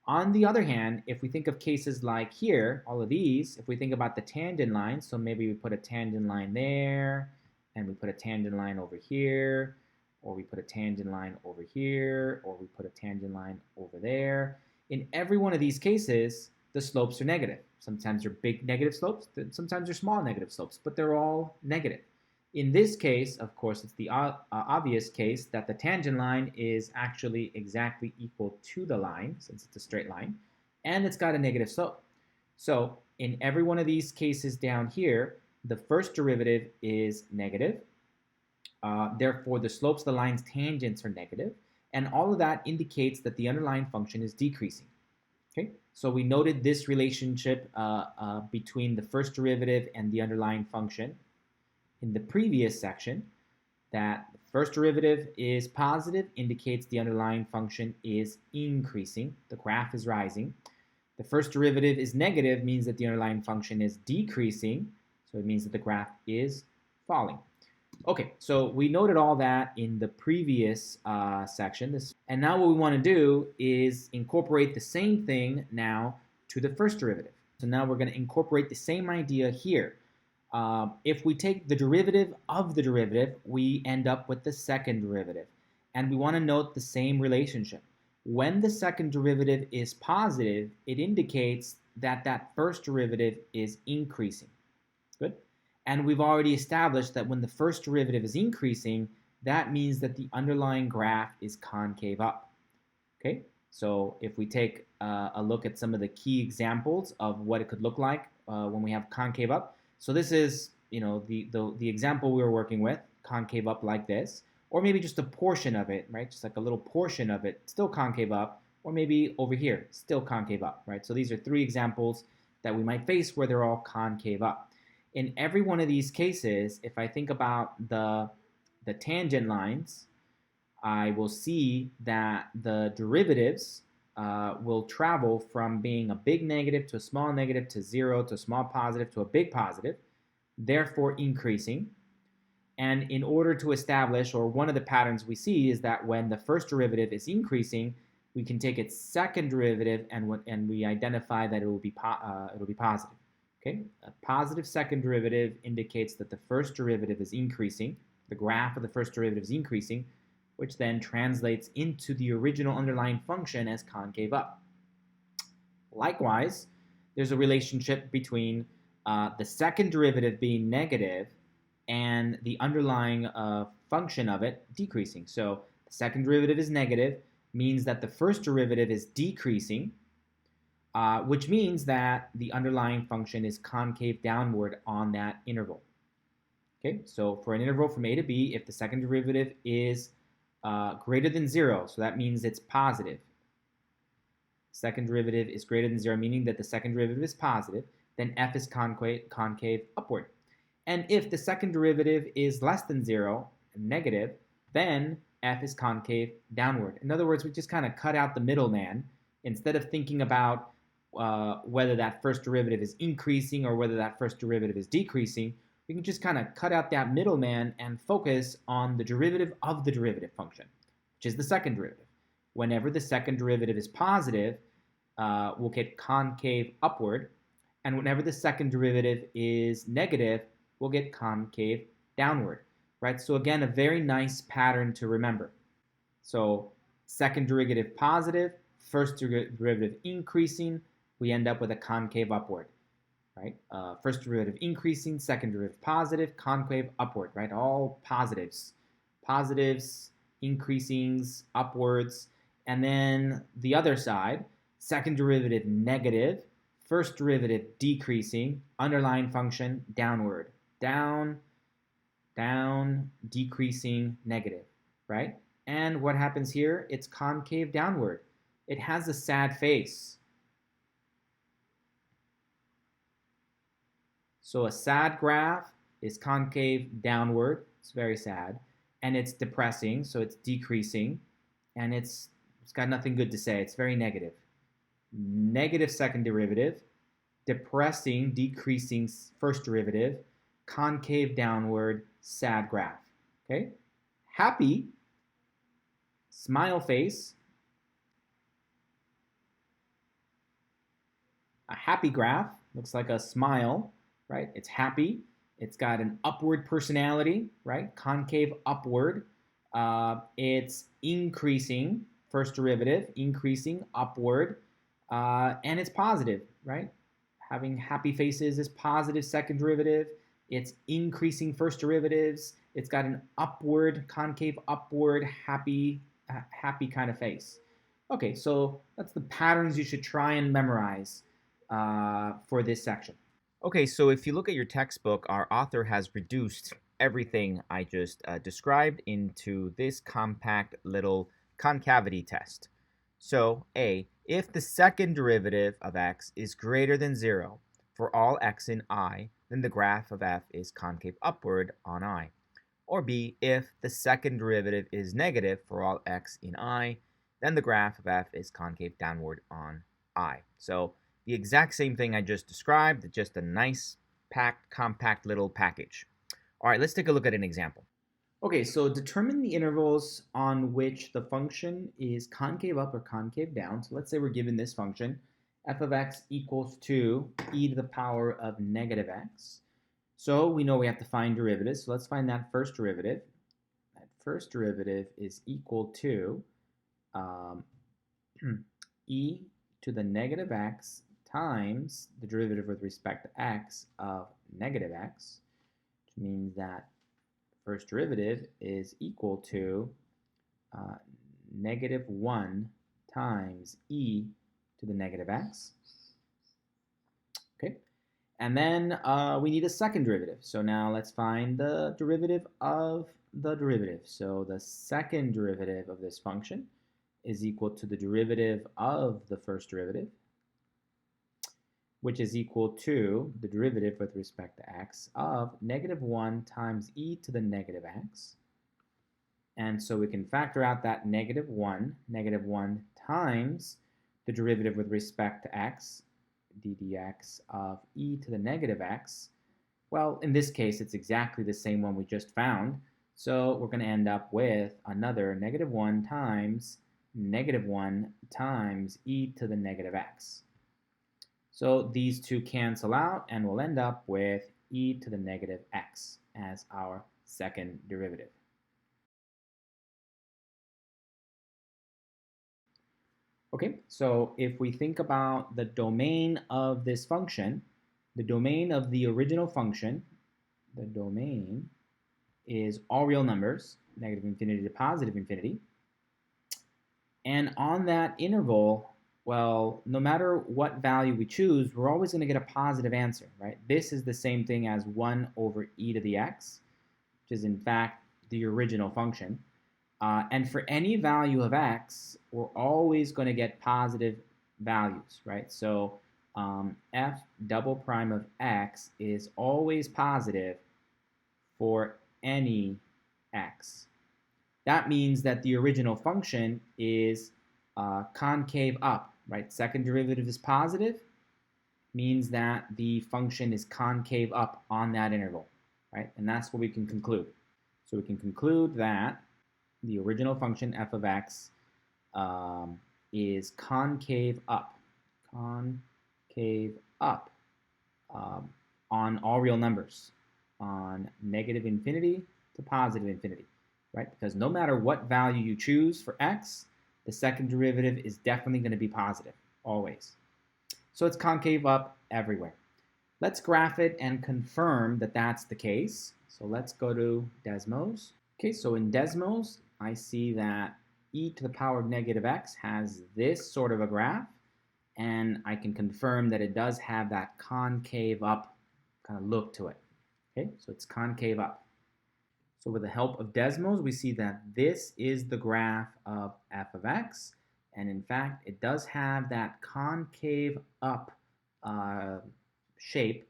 On the other hand, if we think of cases like here, all of these, if we think about the tangent line, so maybe we put a tangent line there, and we put a tangent line over here, or we put a tangent line over here, or we put a tangent line over there. In every one of these cases, the slopes are negative. Sometimes they're big negative slopes, sometimes they're small negative slopes, but they're all negative. In this case, of course, it's the obvious case that the tangent line is actually exactly equal to the line, since it's a straight line, and it's got a negative slope. So in every one of these cases down here, the first derivative is negative. Therefore, the slopes of the line's tangents are negative, and all of that indicates that the underlying function is decreasing. Okay, so we noted this relationship between the first derivative and the underlying function in the previous section, that the first derivative is positive, indicates the underlying function is increasing, the graph is rising. The first derivative is negative, means that the underlying function is decreasing, so it means that the graph is falling. Okay, so we noted all that in the previous section, and now what we want to do is incorporate the same thing now to the first derivative. So now we're going to incorporate the same idea here. If we take the derivative of the derivative, we end up with the second derivative, and we want to note the same relationship. When the second derivative is positive, it indicates that that first derivative is increasing. Good. And we've already established that when the first derivative is increasing, that means that the underlying graph is concave up. Okay, so if we take a look at some of the key examples of what it could look like when we have concave up. So this is, the example we were working with, concave up like this, or maybe just a portion of it, right? Just like a little portion of it, still concave up, or maybe over here, still concave up, right? So these are three examples that we might face where they're all concave up. In every one of these cases, if I think about the tangent lines, I will see that the derivatives will travel from being a big negative to a small negative to 0 to a small positive to a big positive, therefore increasing. And in order to establish, or one of the patterns we see is that when the first derivative is increasing, we can take its second derivative and we identify that it will be positive. Okay, a positive second derivative indicates that the first derivative is increasing. The graph of the first derivative is increasing, which then translates into the original underlying function as concave up. Likewise, there's a relationship between the second derivative being negative and the underlying function of it decreasing. So the second derivative is negative, means that the first derivative is decreasing, which means that the underlying function is concave downward on that interval. Okay, so for an interval from a to b, if the second derivative is greater than 0, so that means it's positive. second derivative is greater than 0, meaning that the second derivative is positive, then f is concave upward. And if the second derivative is less than 0, negative, then f is concave downward. In other words, we just kind of cut out the middleman. Instead of thinking about whether that first derivative is increasing or whether that first derivative is decreasing, we can just kind of cut out that middleman and focus on the derivative of the derivative function, which is the second derivative. Whenever the second derivative is positive, we'll get concave upward. And whenever the second derivative is negative, we'll get concave downward, right? So again, a very nice pattern to remember. So second derivative positive, first derivative increasing, we end up with a concave upward, right? First derivative increasing, second derivative positive, concave upward, right? All positives. Positives, increasings, upwards. And then the other side, second derivative negative, first derivative decreasing, underlying function downward. Down, down, decreasing, negative, right? And what happens here? It's concave downward. It has a sad face. So a sad graph is concave downward. It's very sad. And it's depressing, so it's decreasing. And it's got nothing good to say. It's very negative. Negative second derivative, depressing, decreasing first derivative, concave downward, sad graph. Okay? Happy, smile face. A happy graph looks like a smile, right? It's happy. It's got an upward personality, right? Concave upward. It's increasing, first derivative, increasing upward, and it's positive, right? Having happy faces is positive second derivative. It's increasing first derivatives. It's got an upward, concave upward, happy kind of face. Okay, so that's the patterns you should try and memorize for this section. Okay, so if you look at your textbook, our author has reduced everything I just described into this compact little concavity test. So A, if the second derivative of x is greater than 0 for all x in I, then the graph of f is concave upward on I. Or B, if the second derivative is negative for all x in I, then the graph of f is concave downward on I. So the exact same thing I just described, just a nice, packed, compact little package. All right, let's take a look at an example. Okay, so determine the intervals on which the function is concave up or concave down. So let's say we're given this function, f of x equals to e to the power of negative x. So we know we have to find derivatives. So let's find that first derivative. That first derivative is equal to e to the negative x times the derivative with respect to x of negative x, which means that first derivative is equal to negative 1 times e to the negative x. Okay, and then we need a second derivative. So now let's find the derivative of the derivative. So the second derivative of this function is equal to the derivative of the first derivative, which is equal to the derivative with respect to x of negative 1 times e to the negative x. And so we can factor out that negative 1 times the derivative with respect to x, d dx of e to the negative x. Well, in this case, it's exactly the same one we just found. So we're going to end up with another negative 1 times e to the negative x. So these two cancel out, and we'll end up with e to the negative x as our second derivative. Okay, so if we think about the domain of this function, the domain of the original function, the domain is all real numbers, negative infinity to positive infinity. And on that interval, well, no matter what value we choose, we're always going to get a positive answer, right? This is the same thing as 1 over e to the x, which is in fact the original function. And for any value of x, we're always going to get positive values, right? So f double prime of x is always positive for any x. That means that the original function is concave up, right? Second derivative is positive, means that the function is concave up on that interval, right? And that's what we can conclude. So we can conclude that the original function f of x is concave up on all real numbers, on negative infinity to positive infinity, right? Because no matter what value you choose for x, the second derivative is definitely going to be positive, always. So it's concave up everywhere. Let's graph it and confirm that that's the case. So let's go to Desmos. Okay, so in Desmos, I see that e to the power of negative x has this sort of a graph, and I can confirm that it does have that concave up kind of look to it. Okay, so it's concave up. So with the help of Desmos, we see that this is the graph of f of x, and in fact, it does have that concave up shape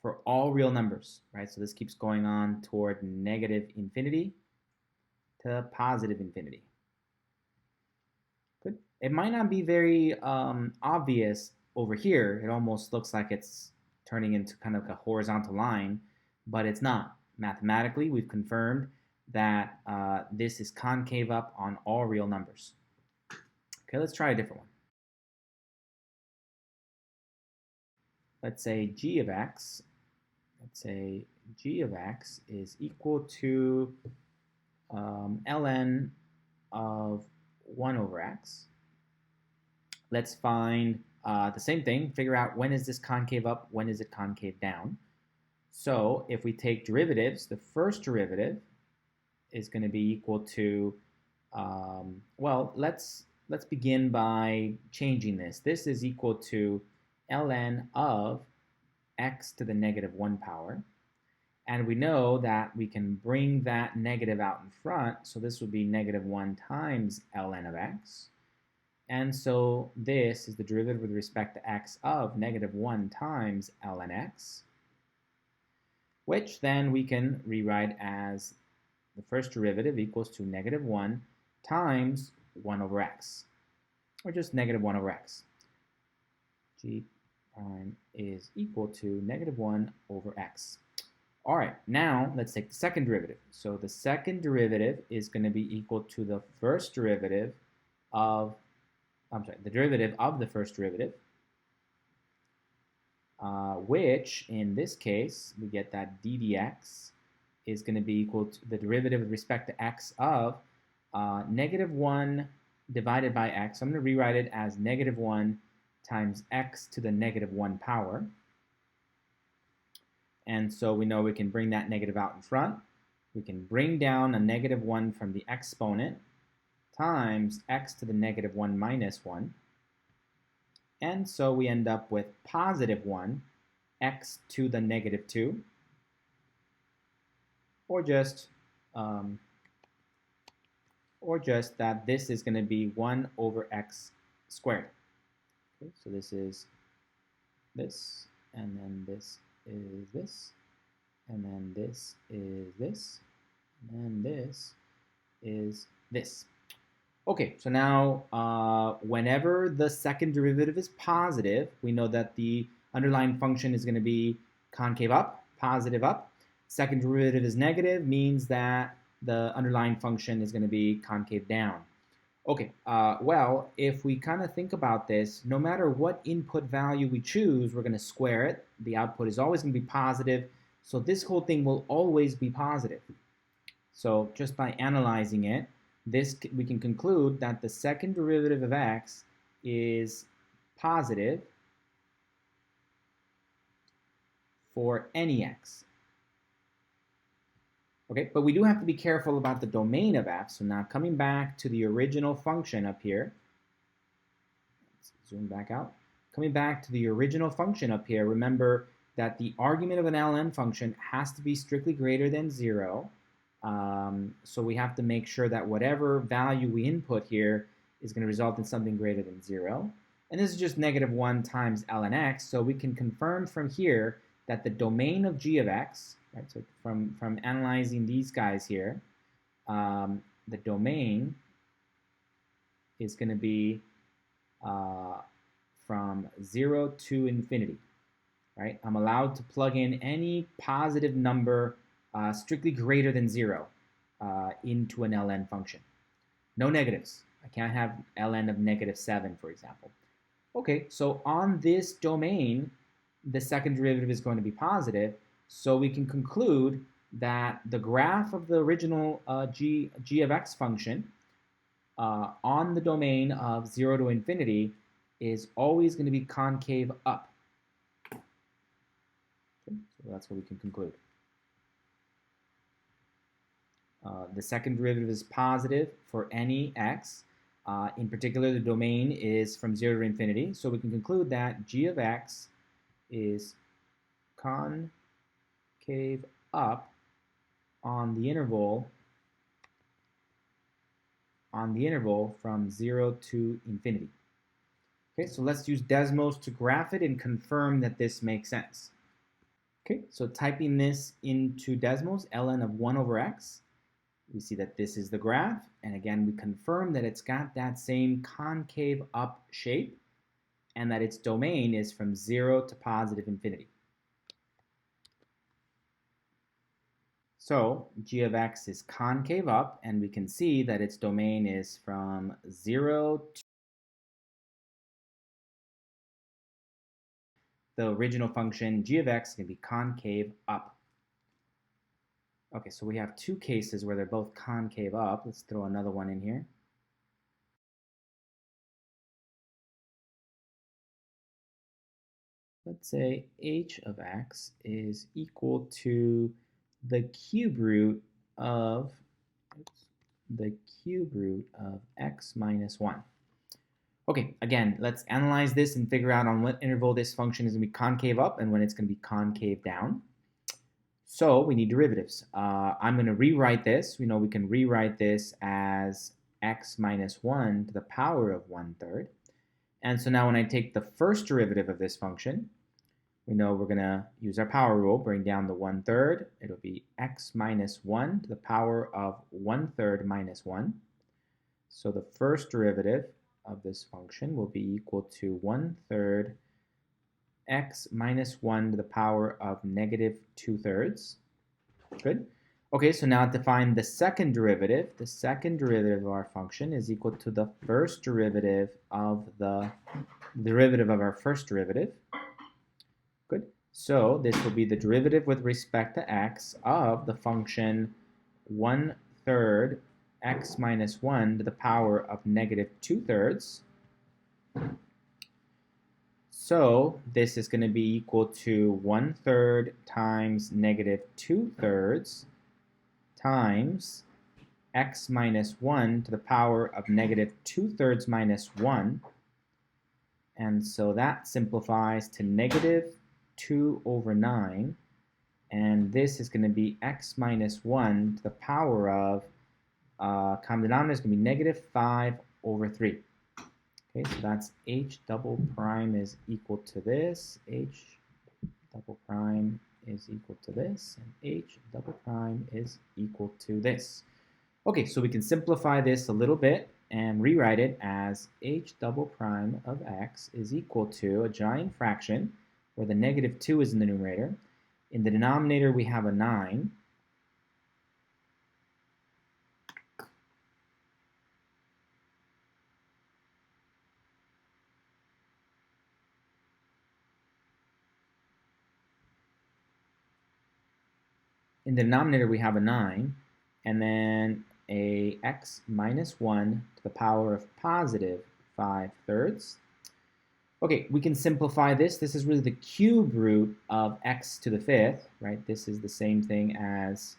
for all real numbers, right? So this keeps going on toward negative infinity to positive infinity. Good. It might not be very obvious over here. It almost looks like it's turning into kind of a horizontal line, but it's not. Mathematically, we've confirmed that this is concave up on all real numbers. Okay, let's try a different one. Let's say g of x. Let's say g of x is equal to ln of 1 over x. Let's find the same thing, figure out when is this concave up, when is it concave down. So if we take derivatives, the first derivative is going to be equal to, well, let's begin by changing this. This is equal to ln of x to the negative 1 power. And we know that we can bring that negative out in front, so this would be negative 1 times ln of x. And so this is the derivative with respect to x of negative 1 times ln x, which then we can rewrite as the first derivative equals to negative 1 times 1 over x, or just negative 1 over x. G prime is equal to negative 1 over x. All right, now let's take the second derivative. So the second derivative is going to be equal to the first derivative of, the derivative of the first derivative, which in this case, we get that d dx is going to be equal to the derivative with respect to x of negative 1 divided by x. So I'm going to rewrite it as negative 1 times x to the negative 1 power. And so we know we can bring that negative out in front. We can bring down a negative 1 from the exponent times x to the negative 1 minus 1. And so we end up with positive 1, x to the negative 2, or just that this is going to be 1 over x squared. Okay, so this is this, and then this is this, and then this is this, and this is this. Okay, so now whenever the second derivative is positive, we know that the underlying function is going to be concave up, positive up. Second derivative is negative, means that the underlying function is going to be concave down. Okay, well, if we kind of think about this, no matter what input value we choose, we're going to square it. The output is always going to be positive, so this whole thing will always be positive. So just by analyzing it, we can conclude that the second derivative of x is positive for any x. Okay, but we do have to be careful about the domain of f. So now coming back to the original function up here, let's zoom back out. Coming back to the original function up here, remember that the argument of an ln function has to be strictly greater than 0. So we have to make sure that whatever value we input here is going to result in something greater than 0. And this is just negative 1 times ln x, so we can confirm from here that the domain of g of x, right, so from analyzing these guys here, the domain is going to be from 0 to infinity, right? I'm allowed to plug in any positive number strictly greater than 0 into an ln function. No negatives. I can't have ln of negative 7, for example. Okay, so on this domain, the second derivative is going to be positive, so we can conclude that the graph of the original g of x function on the domain of 0 to infinity is always going to be concave up. Okay, so that's what we can conclude. The second derivative is positive for any x. In particular, the domain is from 0 to infinity, so we can conclude that g of x is concave up on the interval from 0 to infinity. Okay, so let's use Desmos to graph it and confirm that this makes sense. Okay, so typing this into Desmos, ln of 1 over x, we see that this is the graph, and again, we confirm that it's got that same concave up shape, and that its domain is from 0 to positive infinity. So g of x is concave up, and we can see that its domain is from 0 to the original function g of x is going to be concave up. Okay, so we have two cases where they're both concave up. Let's throw another one in here. Let's say h of x is equal to the cube root of x minus 1. Okay, again, let's analyze this and figure out on what interval this function is going to be concave up and when it's going to be concave down. So we need derivatives. I'm going to rewrite this. We know we can rewrite this as x minus 1 to the power of 1/3. And so now when I take the first derivative of this function, we know we're going to use our power rule, bring down the 1/3. It'll be x minus 1 to the power of 1/3 minus 1. So the first derivative of this function will be equal to 1/3 x minus 1 to the power of negative 2/3. Good. Okay, so now to find the second derivative of our function is equal to the first derivative of the derivative of our first derivative. Good. So this will be the derivative with respect to x of the function 1/3 x minus 1 to the power of negative 2/3. So this is going to be equal to 1/3 times negative 2/3 times x minus 1 to the power of negative 2/3 minus 1. And so that simplifies to negative 2 over 9. And this is going to be x minus 1 to the power of, common denominator is going to be negative 5 over 3. Okay, so that's h double prime is equal to this, h double prime is equal to this, and h double prime is equal to this. Okay, so we can simplify this a little bit and rewrite it as h double prime of x is equal to a giant fraction where the negative 2 is in the numerator. In the denominator, we have a 9. In the denominator, we have a 9, and then a x minus 1 to the power of positive 5/3. Okay, we can simplify this. This is really the cube root of x to the 5th, right? This is the same thing as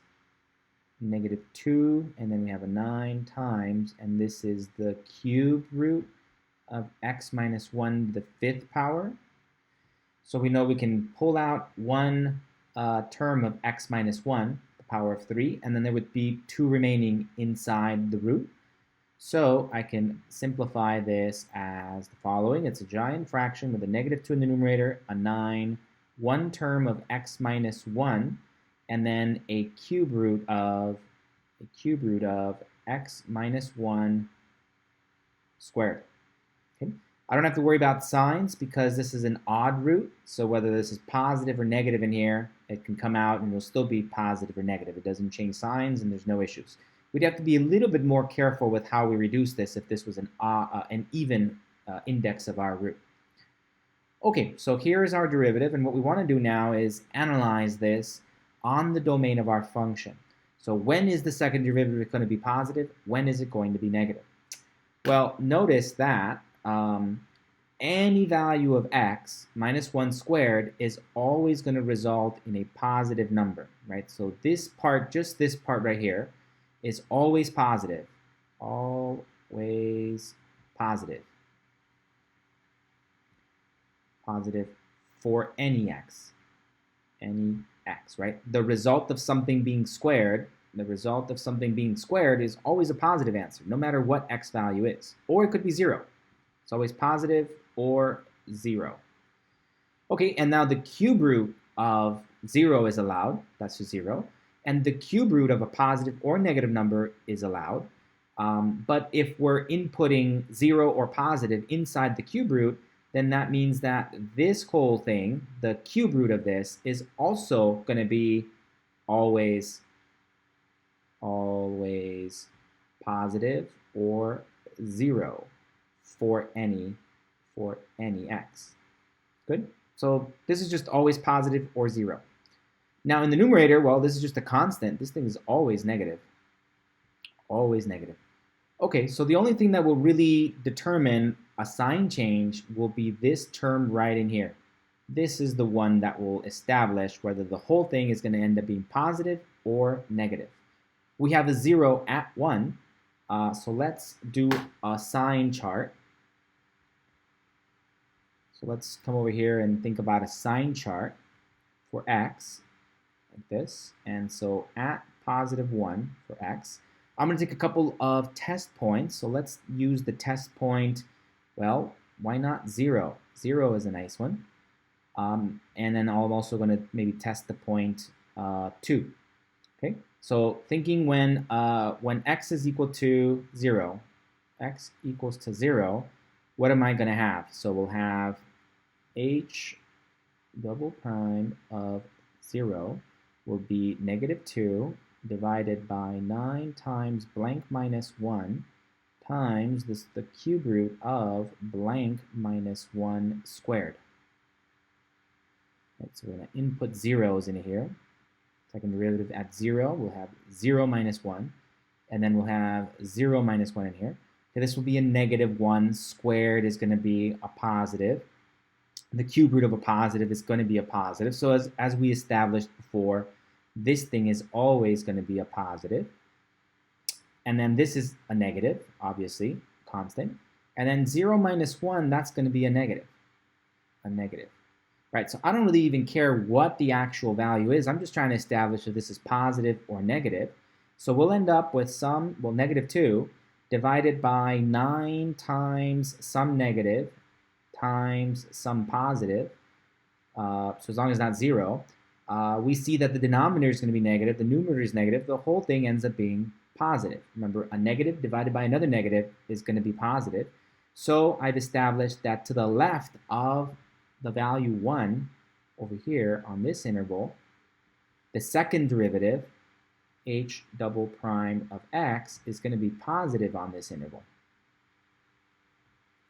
negative 2, and then we have a 9 times, and this is the cube root of x minus 1 to the 5th power. So we know we can pull out one term of x minus 1, the power of 3, and then there would be 2 remaining inside the root. So I can simplify this as the following. It's a giant fraction with a -2 in the numerator, a 9, one term of x minus 1, and then a cube root of x minus 1 squared. Okay? I don't have to worry about signs because this is an odd root, so whether this is positive or negative in here, it can come out and it'll still be positive or negative. It doesn't change signs and there's no issues. We'd have to be a little bit more careful with how we reduce this if this was an even index of our root. Okay, so here is our derivative, and what we want to do now is analyze this on the domain of our function. So when is the second derivative going to be positive? When is it going to be negative? Well, notice that any value of x minus 1 squared is always going to result in a positive number, right? So this part, just this part right here, is always positive. Always positive. Positive for any x. Any x, right? The result of something being squared, is always a positive answer, no matter what x value is. Or it could be 0. It's always positive or 0. Okay, and now the cube root of 0 is allowed. That's just 0. And the cube root of a positive or negative number is allowed. But if we're inputting 0 or positive inside the cube root, then that means that this whole thing, the cube root of this, is also going to be always positive or 0 for any x. Good? So this is just always positive or 0. Now in the numerator, well, this is just a constant. This thing is always negative. Always negative. Okay, so the only thing that will really determine a sign change will be this term right in here. This is the one that will establish whether the whole thing is going to end up being positive or negative. We have a 0 at 1, so let's do a sign chart. So let's come over here and think about a sign chart for x, like this. And so at positive 1 for x, I'm going to take a couple of test points. So let's use the test point, well, why not 0? 0 is a nice one. And then I'm also going to maybe test the point 2. Okay, so thinking when x is equal to 0, x equals to 0, what am I going to have? So we'll have h double prime of 0 will be -2 divided by 9 times blank minus 1 times the cube root of blank minus 1 squared. Right, so we're going to input zeros in here. Second derivative at 0, we'll have 0 minus 1, and then we'll have 0 minus 1 in here. Okay, this will be a -1, squared is going to be a positive. The cube root of a positive is going to be a positive. So as we established before, this thing is always going to be a positive. And then this is a negative, obviously, constant. And then 0 minus 1, that's going to be a negative. A negative. Right, so I don't really even care what the actual value is. I'm just trying to establish if this is positive or negative. So we'll end up with some, well, -2 divided by 9 times some negative times some positive. So as long as it's not 0, we see that the denominator is going to be negative, the numerator is negative, the whole thing ends up being positive. Remember, a negative divided by another negative is going to be positive. So I've established that to the left of the value 1 over here on this interval, the second derivative, h double prime of x, is going to be positive on this interval.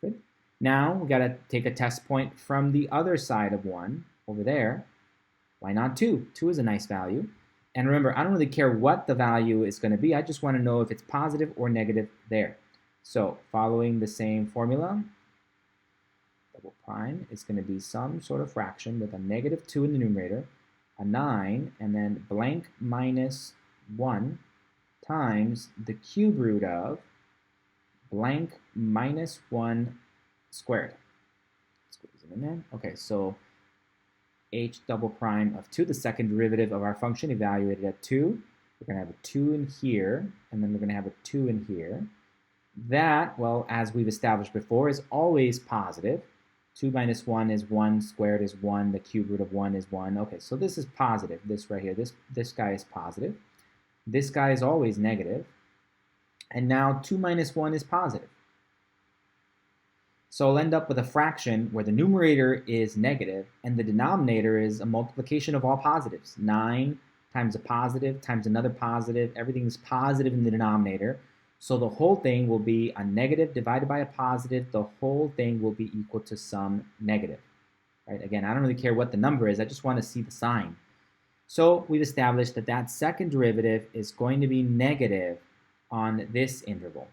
Good. Now we got to take a test point from the other side of 1 over there. Why not 2? 2 is a nice value. And remember, I don't really care what the value is going to be. I just want to know if it's positive or negative there. So following the same formula, double prime is going to be some sort of fraction with a -2 in the numerator, a 9, and then blank minus 1 times the cube root of blank minus 1 squared. Squeeze it in there. Okay, so h double prime of 2, the second derivative of our function evaluated at 2. We're going to have a 2 in here, and then we're going to have a 2 in here. that, well, as we've established before, is always positive. 2 minus 1 is 1, squared is 1, the cube root of 1 is 1. Okay, so this is positive, this right here. This guy is positive. This guy is always negative. And now 2 minus 1 is positive. So I'll end up with a fraction where the numerator is negative and the denominator is a multiplication of all positives. 9 times a positive times another positive. Everything is positive in the denominator. So the whole thing will be a negative divided by a positive. The whole thing will be equal to some negative. Right? Again, I don't really care what the number is. I just want to see the sign. So we've established that that second derivative is going to be negative on this interval.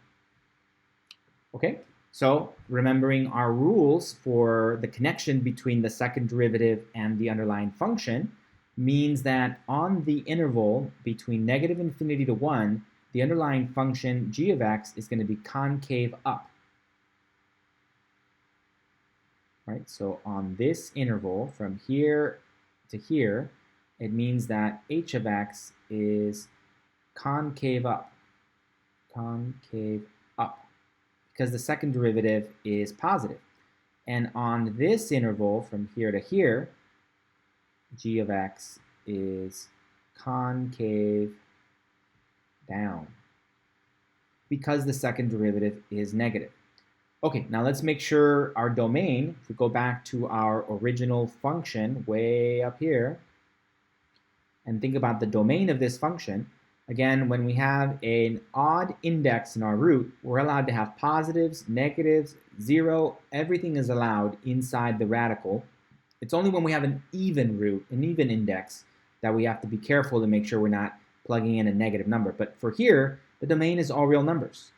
Okay? So remembering our rules for the connection between the second derivative and the underlying function means that on the interval between negative infinity to 1, the underlying function g of x is going to be concave up. Right? So on this interval from here to here, it means that h of x is concave up. Concave up. Because the second derivative is positive. And on this interval from here to here, g of x is concave down because the second derivative is negative. Okay, now let's make sure our domain, if we go back to our original function way up here and think about the domain of this function, again, when we have an odd index in our root, we're allowed to have positives, negatives, 0, everything is allowed inside the radical. It's only when we have an even root, an even index, that we have to be careful to make sure we're not plugging in a negative number. But for here, the domain is all real numbers.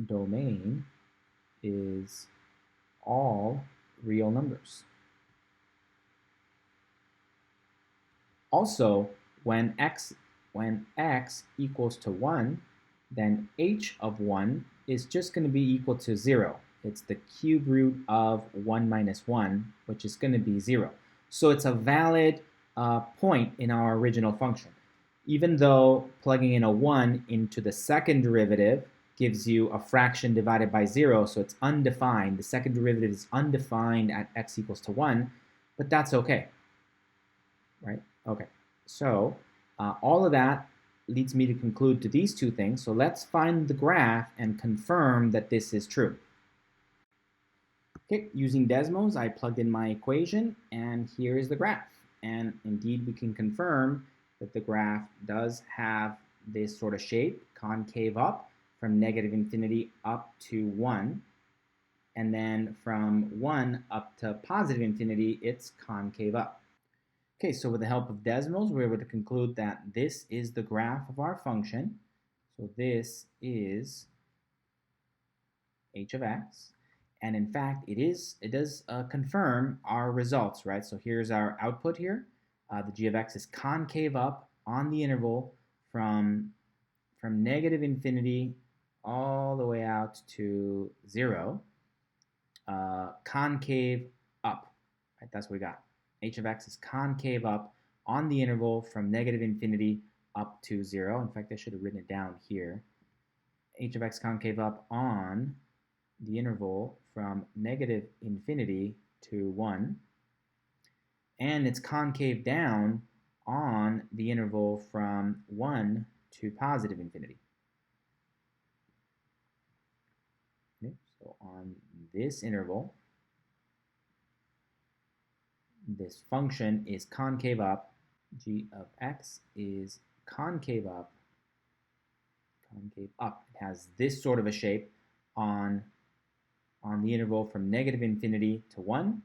Domain is all real numbers. Also, when x equals to 1, then h of 1 is just going to be equal to 0. It's the cube root of 1 minus 1, which is going to be 0. So it's a valid point in our original function. Even though plugging in a 1 into the second derivative gives you a fraction divided by 0, so it's undefined. The second derivative is undefined at x equals to 1, but that's okay. Right? Okay, so all of that leads me to conclude to these two things. So let's find the graph and confirm that this is true. Okay, using Desmos, I plugged in my equation, and here is the graph. And indeed, we can confirm that the graph does have this sort of shape, concave up, from negative infinity up to 1. And then from 1 up to positive infinity, it's concave up. Okay, so with the help of Desmos, we're able to conclude that this is the graph of our function. So this is h of x. And in fact, it does confirm our results, right? So here's our output here. The g of x is concave up on the interval from negative infinity all the way out to 0. Concave up, right? That's what we got. H of x is concave up on the interval from negative infinity up to 0. In fact, I should have written it down here. H of x concave up on the interval from negative infinity to 1. And it's concave down on the interval from 1 to positive infinity. Okay, so on this interval, this function is concave up. G of x is concave up. Concave up. It has this sort of a shape on the interval from negative infinity to 1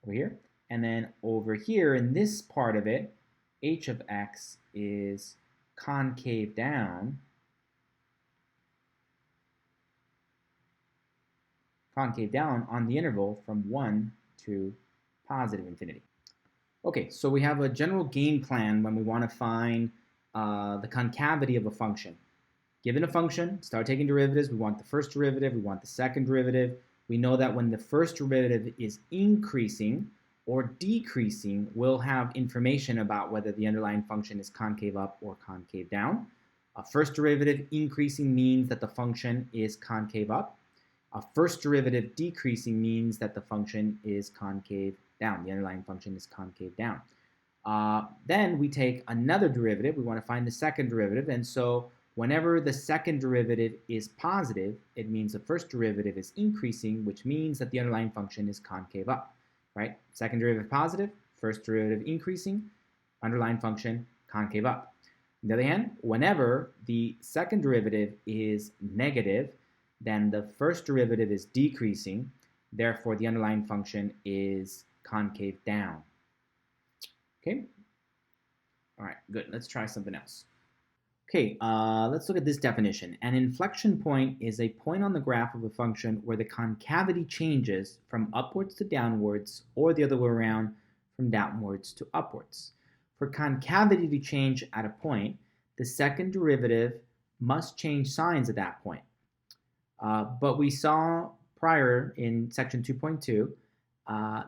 over here. And then over here in this part of it, h of x is concave down. Concave down on the interval from 1 to positive infinity. Okay, so we have a general game plan when we want to find the concavity of a function. Given a function, start taking derivatives. We want the first derivative. We want the second derivative. We know that when the first derivative is increasing, or decreasing will have information about whether the underlying function is concave up or concave down. A first derivative increasing means that the function is concave up. A first derivative decreasing means that the function is concave down. The underlying function is concave down. Then we take another derivative. We want to find the second derivative. And so whenever the second derivative is positive, it means the first derivative is increasing, which means that the underlying function is concave up, right? Second derivative positive, first derivative increasing, underlying function concave up. On the other hand, whenever the second derivative is negative, then the first derivative is decreasing. Therefore, the underlying function is concave down. Okay? All right, good. Let's try something else. Okay, let's look at this definition. An inflection point is a point on the graph of a function where the concavity changes from upwards to downwards, or the other way around, from downwards to upwards. For concavity to change at a point, the second derivative must change signs at that point. But we saw prior in section 2.2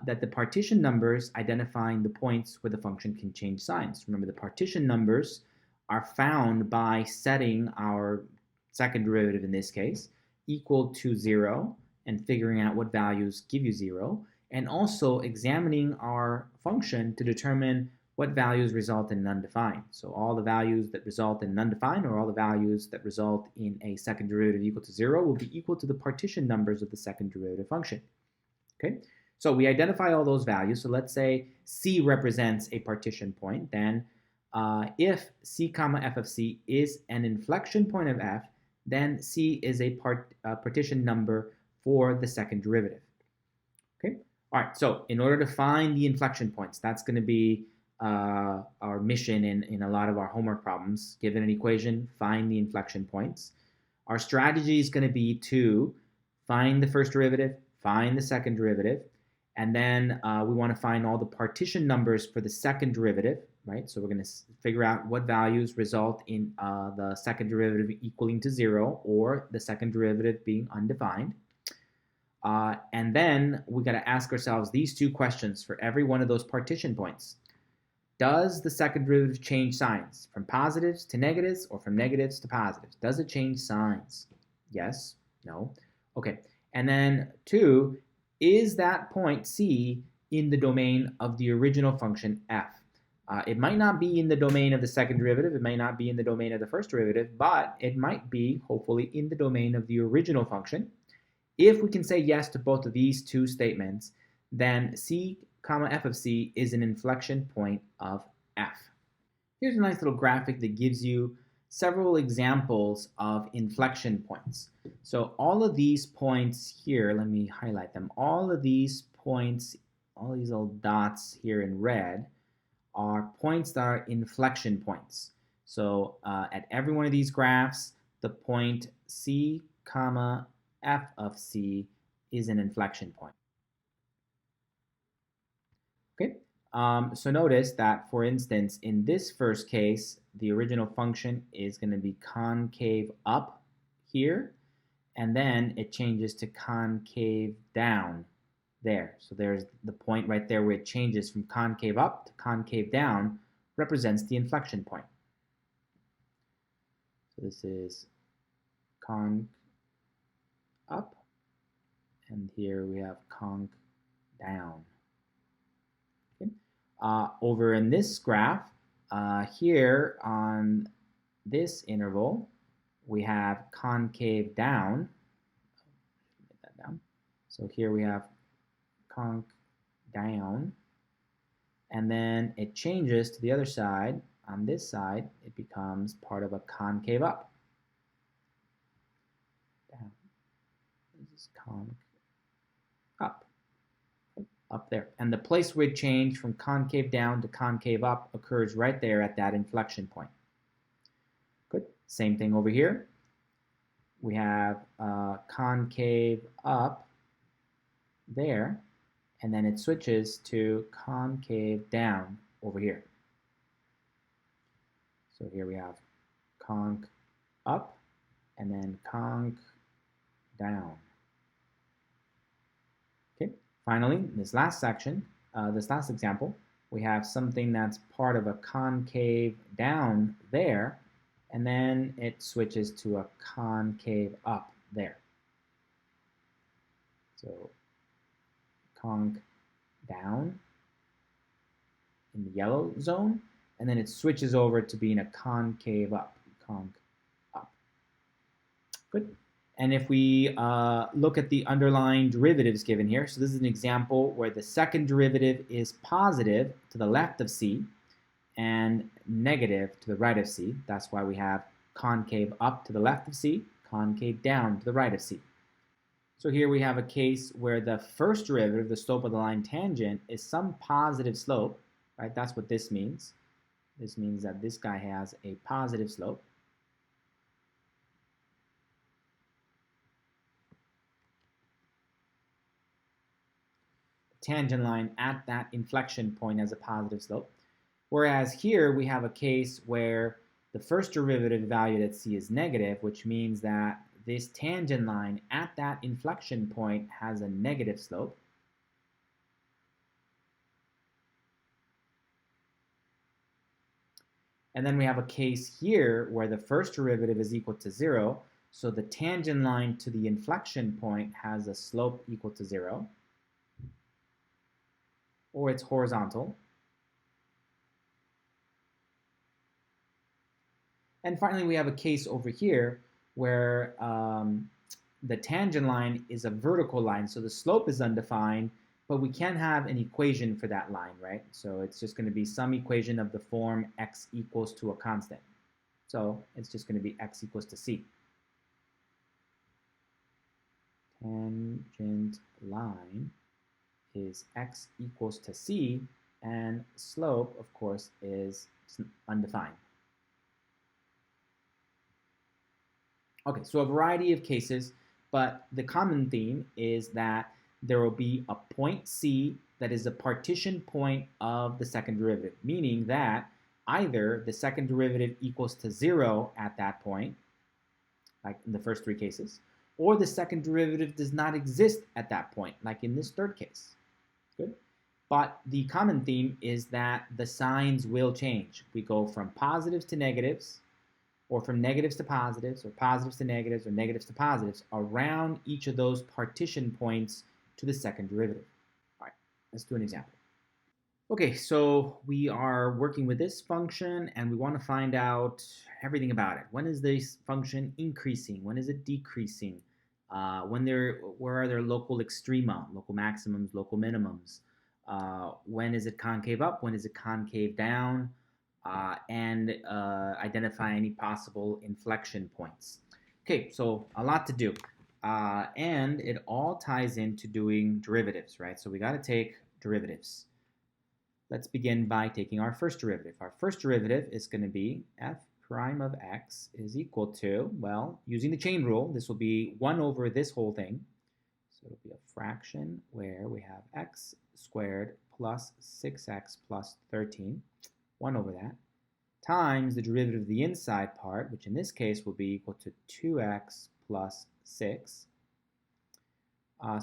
that the partition numbers identifying the points where the function can change signs. Remember, the partition numbers are found by setting our second derivative, in this case, equal to 0 and figuring out what values give you 0, and also examining our function to determine what values result in undefined. So all the values that result in undefined, or all the values that result in a second derivative equal to 0, will be equal to the partition numbers of the second derivative function. Okay, so we identify all those values. So let's say C represents a partition point. Then if C comma f of C is an inflection point of f, then C is a partition number for the second derivative. Okay, all right, so in order to find the inflection points, that's going to be our mission in a lot of our homework problems. Given an equation, find the inflection points. Our strategy is going to be to find the first derivative, find the second derivative, and then we want to find all the partition numbers for the second derivative, right? So we're going to figure out what values result in the second derivative equaling to 0, or the second derivative being undefined. And then we got to ask ourselves these two questions for every one of those partition points. Does the second derivative change signs from positives to negatives, or from negatives to positives? Does it change signs? Yes, no. Okay, and then 2, is that point C in the domain of the original function f? It might not be in the domain of the second derivative, it might not be in the domain of the first derivative, but it might be, hopefully, in the domain of the original function. If we can say yes to both of these two statements, then C comma f of C is an inflection point of f. Here's a nice little graphic that gives you several examples of inflection points. So all of these points here, let me highlight them. All of these points, all these little dots here in red, are points that are inflection points. So at every one of these graphs, the point C comma f of C is an inflection point. Okay, so notice that, for instance, in this first case, the original function is going to be concave up here, and then it changes to concave down there. So there's the point right there where it changes from concave up to concave down, represents the inflection point. So this is conc up, and here we have conc down. Okay. Over in this graph, here on this interval, we have concave down. Get that down. So here we have conc down, and then it changes to the other side. On this side, it becomes part of a concave up. Down. This is conc up. Up there. And the place where it changed from concave down to concave up occurs right there at that inflection point. Good. Same thing over here. We have concave up there, and then it switches to concave down over here. So here we have conc up and then conc down. Okay. Finally, in this last section, this last example, we have something that's part of a concave down there, and then it switches to a concave up there. So conc down in the yellow zone, and then it switches over to being a concave up, conc up. Good. And if we look at the underlying derivatives given here, so this is an example where the second derivative is positive to the left of C and negative to the right of C. That's why we have concave up to the left of C, concave down to the right of C. So here we have a case where the first derivative, the slope of the line tangent, is some positive slope, right? That's what this means. This means that this guy has a positive slope. Tangent line at that inflection point has a positive slope. Whereas here we have a case where the first derivative valued at C is negative, which means that this tangent line at that inflection point has a negative slope. And then we have a case here where the first derivative is equal to 0, so the tangent line to the inflection point has a slope equal to 0, or it's horizontal. And finally, we have a case over here where the tangent line is a vertical line, so the slope is undefined, but we can have an equation for that line, right? So it's just going to be some equation of the form x equals to a constant. So it's just going to be x equals to c. Tangent line is x equals to c, and slope, of course, is undefined. Okay, so a variety of cases, but the common theme is that there will be a point C that is a partition point of the second derivative, meaning that either the second derivative equals to 0 at that point, like in the first three cases, or the second derivative does not exist at that point, like in this third case. Good. But the common theme is that the signs will change. We go from positives to negatives, or from negatives to positives, or positives to negatives, or negatives to positives, around each of those partition points to the second derivative. All right, let's do an example. Okay, so we are working with this function, and we want to find out everything about it. When is this function increasing? When is it decreasing? Where are there local extrema, local maximums, local minimums? When is it concave up? When is it concave down? And identify any possible inflection points. Okay, so a lot to do. And it all ties into doing derivatives, right? So we got to take derivatives. Let's begin by taking our first derivative. Our first derivative is going to be f prime of x is equal to, well, using the chain rule, this will be 1 over this whole thing. So it'll be a fraction where we have x squared plus 6x plus 13. 1 over that, times the derivative of the inside part, which in this case will be equal to 2x plus 6.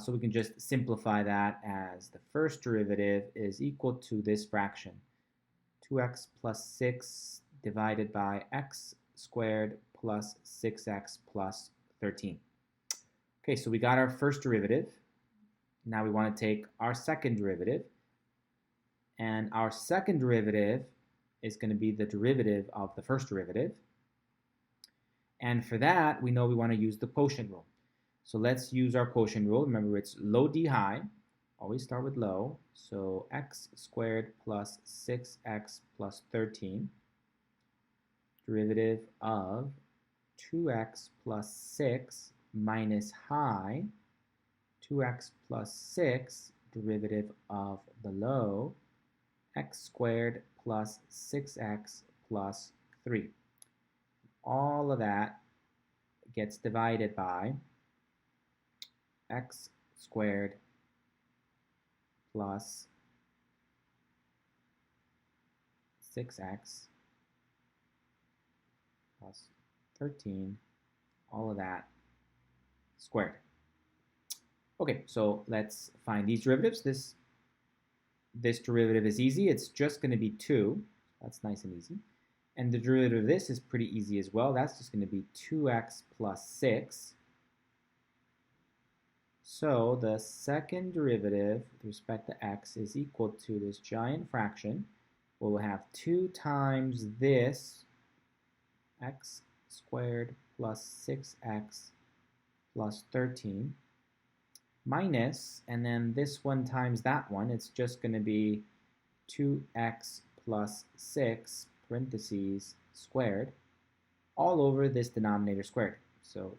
So we can just simplify that as the first derivative is equal to this fraction, 2x plus 6 divided by x squared plus 6x plus 13. Okay, so we got our first derivative. Now we want to take our second derivative. And our second derivative is going to be the derivative of the first derivative. And for that, we know we want to use the quotient rule. So let's use our quotient rule. Remember, it's low d high. Always start with low. So x squared plus 6x plus 13. Derivative of 2x plus 6 minus high. 2x plus 6, derivative of the low. X squared plus 6x plus 3. All of that gets divided by x squared plus 6x plus 13, all of that squared. Okay, so let's find these derivatives. This this derivative is easy. It's just going to be 2. That's nice and easy. And the derivative of this is pretty easy as well. That's just going to be 2x plus 6. So the second derivative with respect to x is equal to this giant fraction. We'll have 2 times this x squared plus 6x plus 13 minus, and then this one times that one, it's just going to be 2x plus 6 parentheses squared all over this denominator squared. So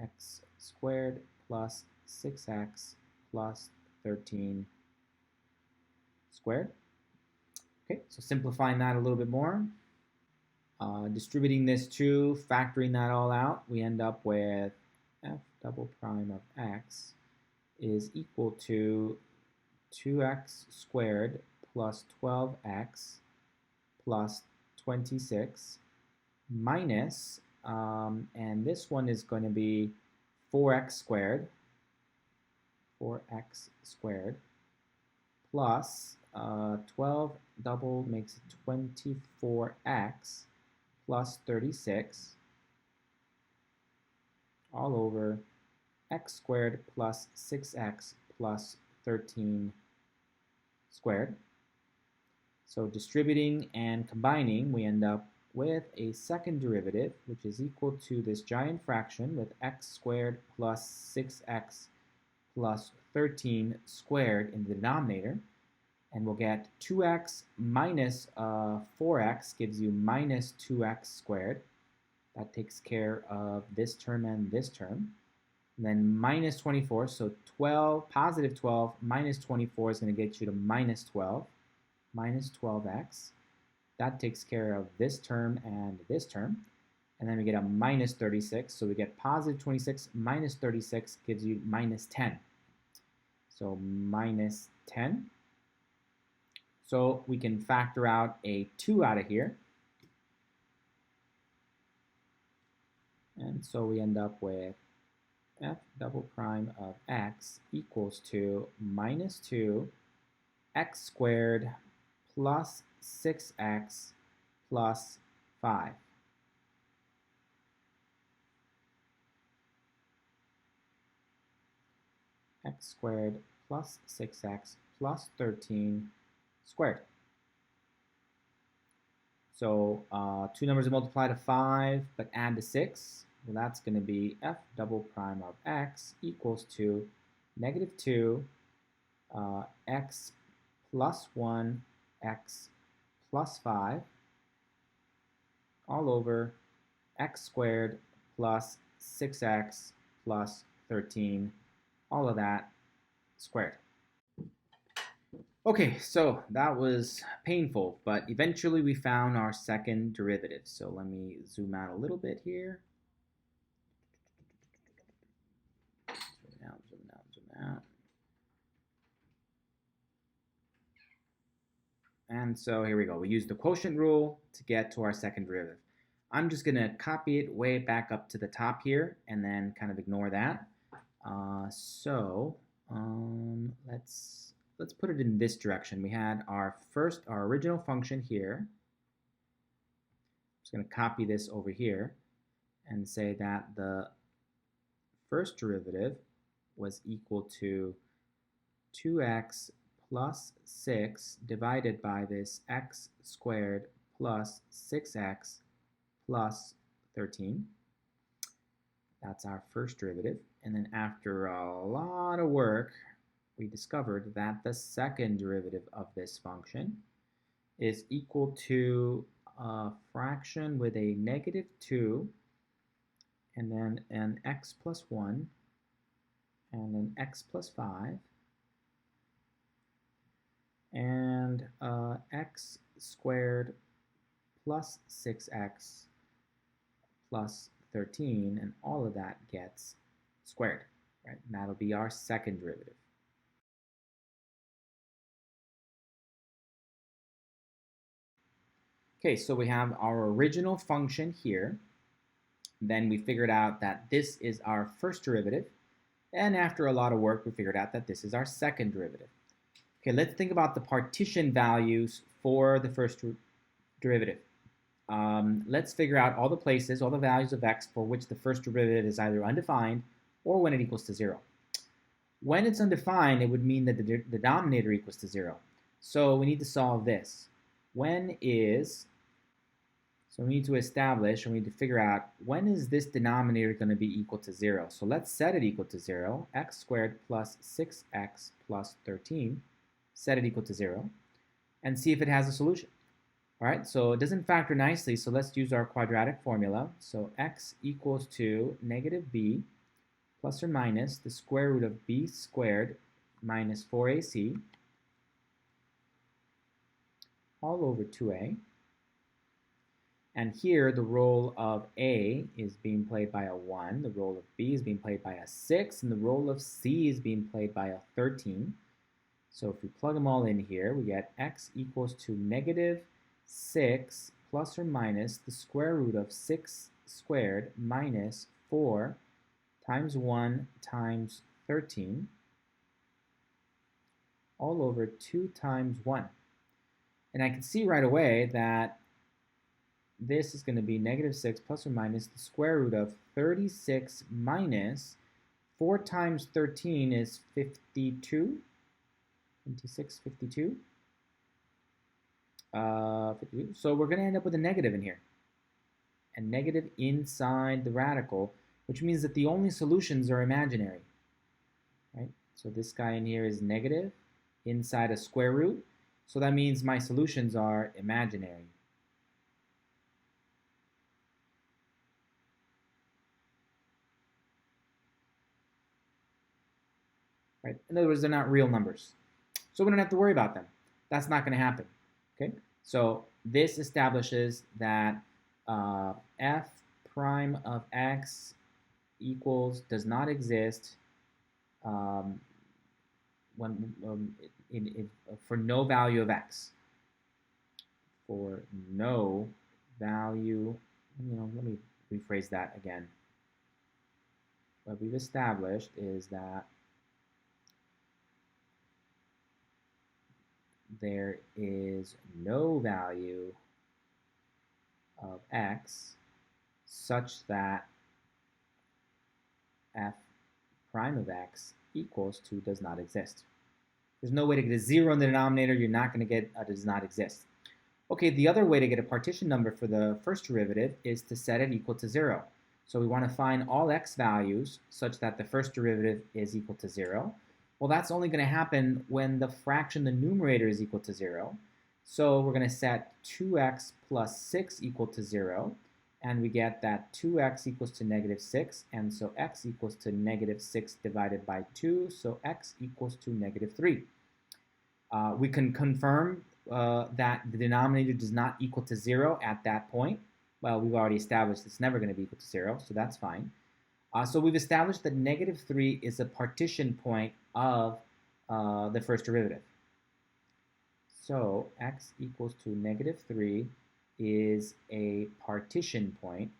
x squared plus 6x plus 13 squared. Okay, so simplifying that a little bit more, distributing this 2, factoring that all out, we end up with f double prime of x is equal to 2x squared plus 12x plus 26 minus, and this one is going to be 4x squared plus 12 double makes it 24x plus 36 all over x squared plus 6x plus 13 squared. So distributing and combining, we end up with a second derivative, which is equal to this giant fraction with x squared plus 6x plus 13 squared in the denominator. And we'll get 2x minus 4x gives you minus 2x squared. That takes care of this term and this term. And then minus 24, so 12, positive 12 minus 24 is going to get you to minus 12, minus 12x. That takes care of this term and this term. And then we get a minus 36, so we get positive 26 minus 36 gives you minus 10. So minus 10. So we can factor out a 2 out of here. And so we end up with f double prime of x equals to minus 2 x squared plus 6x plus 5. X squared plus 6x plus 13 squared. So 2 numbers are multiplied to 5, but add to 6. Well, that's going to be f double prime of x equals to negative 2 x plus 1 x plus 5 all over x squared plus 6x plus 13, all of that squared. Okay, so that was painful, but eventually we found our second derivative. So let me zoom out a little bit here. Zoom out. And so here we go. We use the quotient rule to get to our second derivative. I'm just going to copy it way back up to the top here and then kind of ignore that. Let's put it in this direction. We had our original function here. I'm just going to copy this over here and say that the first derivative was equal to 2x plus 6 divided by this x squared plus 6x plus 13. That's our first derivative. And then after a lot of work, we discovered that the second derivative of this function is equal to a fraction with a negative 2 and then an x plus 1 and an x plus 5 and x squared plus 6x plus 13, and all of that gets squared, right? And that'll be our second derivative. Okay, so we have our original function here. Then we figured out that this is our first derivative. And after a lot of work, we figured out that this is our second derivative. Okay, let's think about the partition values for the first derivative. Let's figure out all the places, all the values of x for which the first derivative is either undefined or when it equals to 0. When it's undefined, it would mean that the denominator equals to 0. So we need to solve this. So we need to establish, or we need to figure out, when is this denominator going to be equal to 0? So let's set it equal to 0, x squared plus 6x plus 13, set it equal to 0, and see if it has a solution. All right, so it doesn't factor nicely, so let's use our quadratic formula. So x equals to negative b plus or minus the square root of b squared minus 4ac all over 2a. And here the role of a is being played by a 1, the role of b is being played by a 6, and the role of c is being played by a 13. So if we plug them all in here, we get x equals to negative 6 plus or minus the square root of 6 squared minus 4 times 1 times 13 all over 2 times 1. And I can see right away that this is going to be negative 6 plus or minus the square root of 36 minus 4 times 13 is 52. 26, 52. 52. So we're going to end up with a negative in here. A negative inside the radical, which means that the only solutions are imaginary. Right? So this guy in here is negative inside a square root. So that means my solutions are imaginary. Right? In other words, they're not real numbers. So we don't have to worry about them. That's not going to happen. Okay? So this establishes that f prime of x equals does not exist for no value of x. For no value, let me rephrase that again. What we've established is that there is no value of x such that f prime of x equals to does not exist. There's no way to get a 0 in the denominator. You're not going to get a does not exist. Okay, the other way to get a partition number for the first derivative is to set it equal to 0. So we want to find all x values such that the first derivative is equal to 0. Well, that's only going to happen when the fraction, the numerator, is equal to 0. So we're going to set 2x plus 6 equal to 0. And we get that 2x equals to negative 6. And so x equals to negative 6 divided by 2. So x equals to negative 3. We can confirm that the denominator does not equal to 0 at that point. Well, we've already established it's never going to be equal to 0, so that's fine. So we've established that negative 3 is a partition point of the first derivative. So x equals to negative 3 is a partition point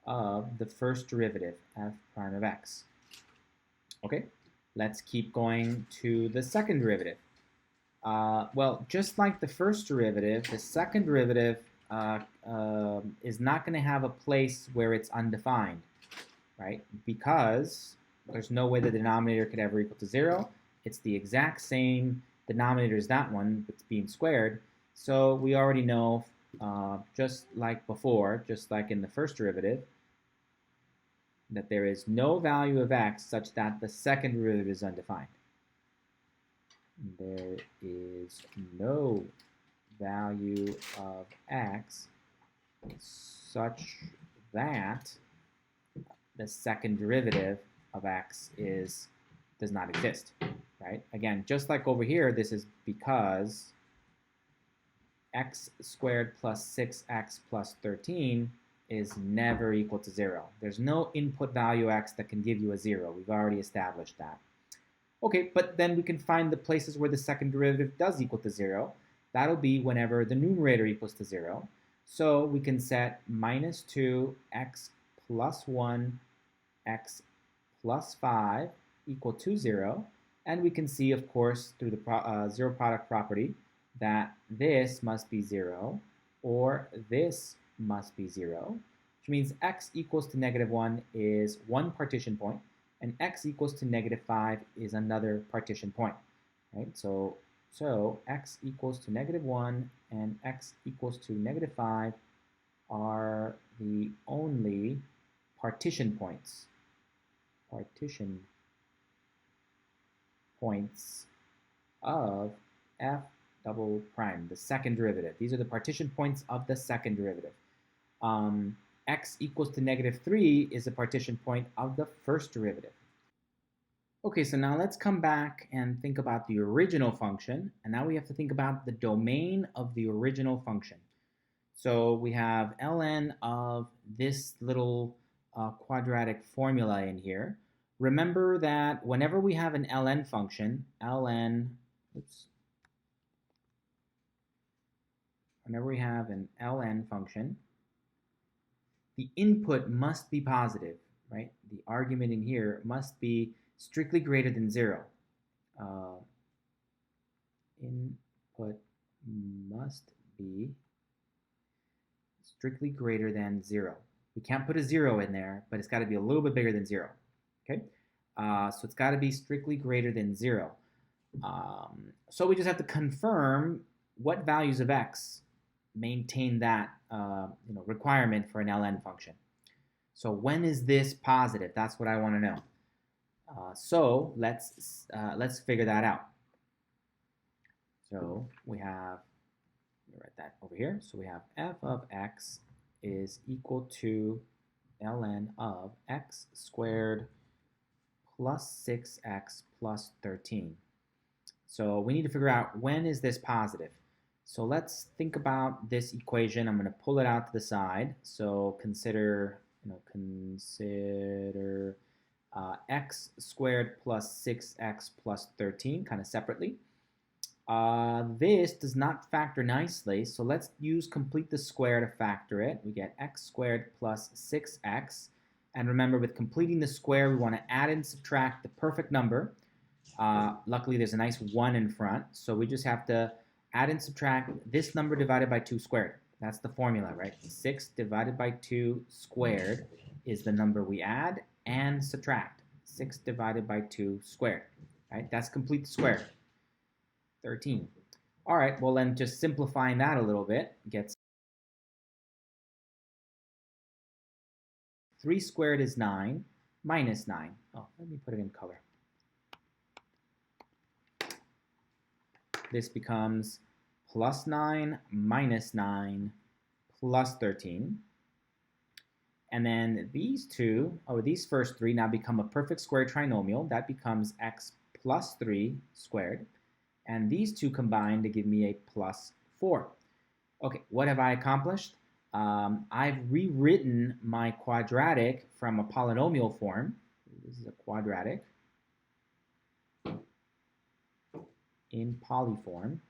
of the first derivative, f prime of x. Okay, let's keep going to the second derivative. Well, just like the first derivative, the second derivative is not going to have a place where it's undefined, right? Because there's no way the denominator could ever equal to 0. It's the exact same denominator as that one, it's being squared. So we already know, just like before, just like in the first derivative, that there is no value of x such that the second derivative is undefined. There is no value of x such that the second derivative of x does not exist, right? Again, just like over here, this is because x squared plus 6x plus 13 is never equal to 0. There's no input value x that can give you a 0. We've already established that. Okay, but then we can find the places where the second derivative does equal to 0. That'll be whenever the numerator equals to 0. So we can set minus 2 x plus 1 x plus 5 equal to 0. And we can see, of course, through the zero product property that this must be 0 or this must be 0, which means x equals to -1 is one partition point, and x equals to -5 is another partition point. Right? So x equals to -1 and x equals to -5 are the only partition points. Partition points of f double prime, the second derivative. These are the partition points of the second derivative. X equals to -3 is a partition point of the first derivative. Okay, so now let's come back and think about the original function, and now we have to think about the domain of the original function. So we have ln of this little quadratic formula in here. Remember that whenever we have an ln function, whenever we have an ln function, the input must be positive, right? The argument in here must be strictly greater than 0. Input must be strictly greater than 0. We can't put a 0 in there, but it's got to be a little bit bigger than 0. Okay, so it's got to be strictly greater than 0. So we just have to confirm what values of x maintain that requirement for an ln function. So when is this positive? That's what I want to know. So let's figure that out. So we have, let me write that over here. So we have f of x is equal to ln of x squared plus 6x plus 13. So we need to figure out when is this positive. So let's think about this equation. I'm going to pull it out to the side. So consider x squared plus 6x plus 13 kind of separately. This does not factor nicely, so let's use complete the square to factor it. We get x squared plus 6x. And remember, with completing the square, we want to add and subtract the perfect number. Luckily, there's a nice 1 in front, so we just have to add and subtract this number divided by 2 squared. That's the formula, right? 6 divided by 2 squared is the number we add and subtract. 6 divided by 2 squared, right? That's complete the square. 13. All right, well then just simplifying that a little bit gets 3 squared is 9 minus 9. Oh, let me put it in color. This becomes plus 9 minus 9 plus 13. And then these these first three now become a perfect square trinomial. That becomes x plus 3 squared. And these two combine to give me a plus 4. Okay, what have I accomplished? I've rewritten my quadratic from a polynomial form. This is a quadratic in poly form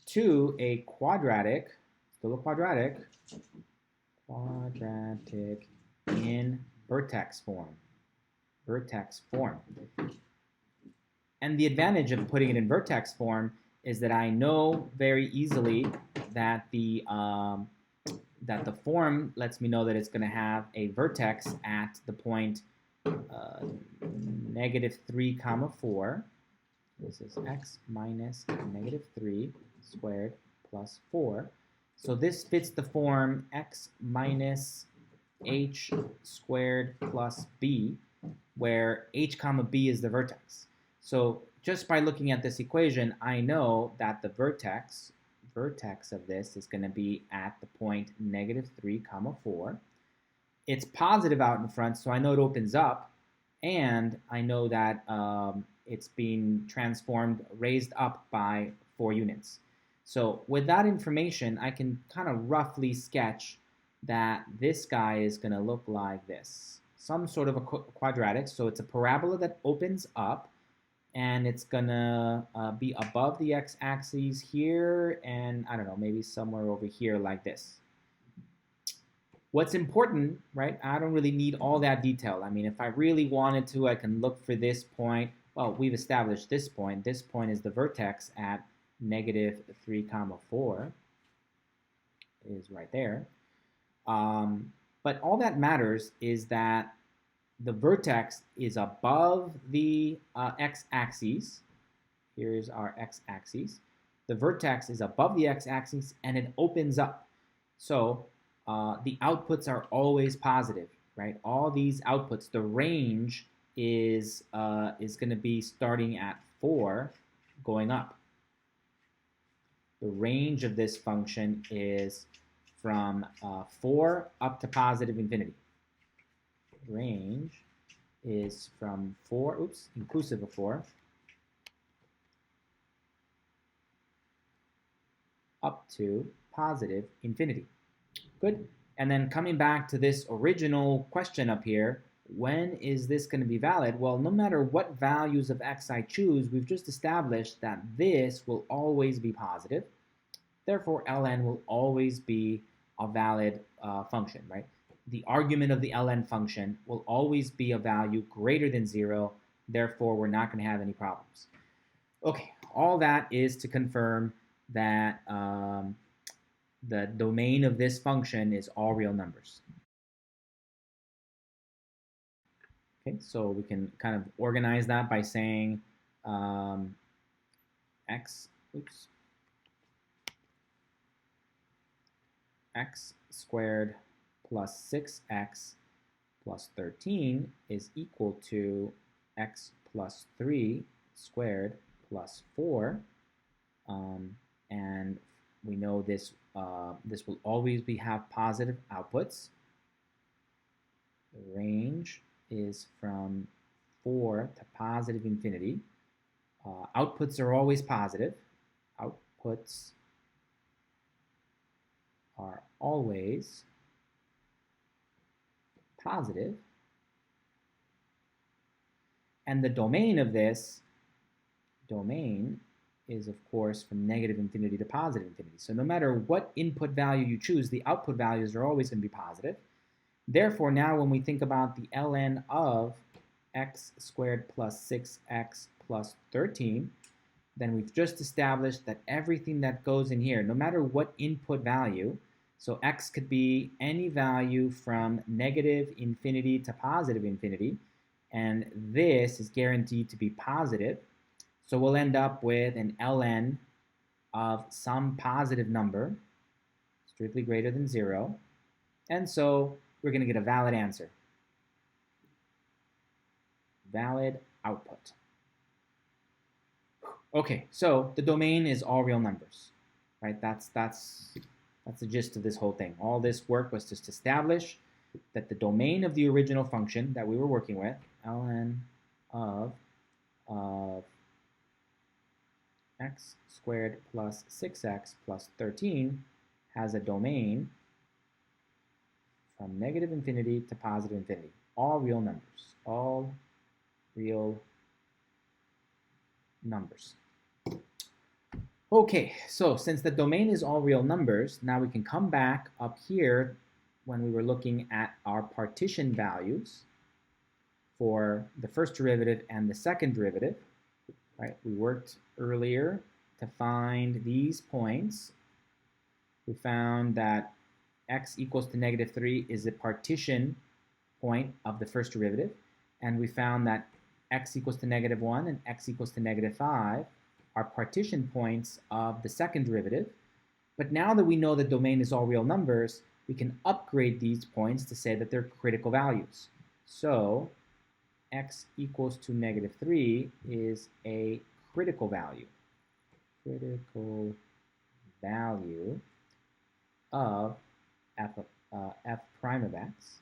to a quadratic, still a quadratic in vertex form. And the advantage of putting it in vertex form is that I know very easily that the form lets me know that it's going to have a vertex at the point -3, 4. This is x minus -3 squared plus 4. So this fits the form x minus h squared plus b, where h comma b is the vertex. So just by looking at this equation, I know that the vertex of this is going to be at the point -3, 4. It's positive out in front, so I know it opens up, and I know that it's being transformed, raised up by 4 units. So with that information, I can kind of roughly sketch that this guy is going to look like this. Some sort of a quadratic, so it's a parabola that opens up, and it's going to be above the x-axis here, and I don't know, maybe somewhere over here like this. What's important, right? I don't really need all that detail. I mean, if I really wanted to, I can look for this point. Well, we've established this point. This point is the vertex at -3, 4 is right there. But all that matters is that the vertex is above the x-axis. Here's our x-axis. The vertex is above the x-axis and it opens up. So the outputs are always positive, right? All these outputs, the range is going to be starting at 4 going up. The range of this function is from 4 up to positive infinity. Range is from 4, inclusive of 4, up to positive infinity. Good. And then coming back to this original question up here, when is this going to be valid? Well, no matter what values of x I choose, we've just established that this will always be positive. Therefore, ln will always be a valid function, right? The argument of the ln function will always be a value greater than 0. Therefore, we're not going to have any problems. Okay, all that is to confirm that the domain of this function is all real numbers. Okay, so we can kind of organize that by saying x squared plus 6x plus 13 is equal to x plus 3 squared plus 4. And we know this this will always have positive outputs. The range is from 4 to positive infinity. Outputs are always positive. Outputs are always positive. And the domain of this domain is, of course, from negative infinity to positive infinity. So no matter what input value you choose, the output values are always going to be positive. Therefore, now when we think about the ln of x squared plus 6x plus 13, then we've just established that everything that goes in here, no matter what input value, so x could be any value from negative infinity to positive infinity, and this is guaranteed to be positive. So we'll end up with an ln of some positive number, strictly greater than 0. And so we're going to get a valid answer. Valid output. Okay, so the domain is all real numbers, right? That's the gist of this whole thing. All this work was just to establish that the domain of the original function that we were working with, ln of x squared plus 6x plus 13, has a domain from negative infinity to positive infinity. All real numbers. All real numbers. Okay, so since the domain is all real numbers, now we can come back up here when we were looking at our partition values for the first derivative and the second derivative. Right? We worked earlier to find these points. We found that x equals to -3 is a partition point of the first derivative, and we found that x equals to -1 and x equals to -5 are partition points of the second derivative. But now that we know the domain is all real numbers, we can upgrade these points to say that they're critical values. So x equals to -3 is a critical value. Critical value of f prime of x.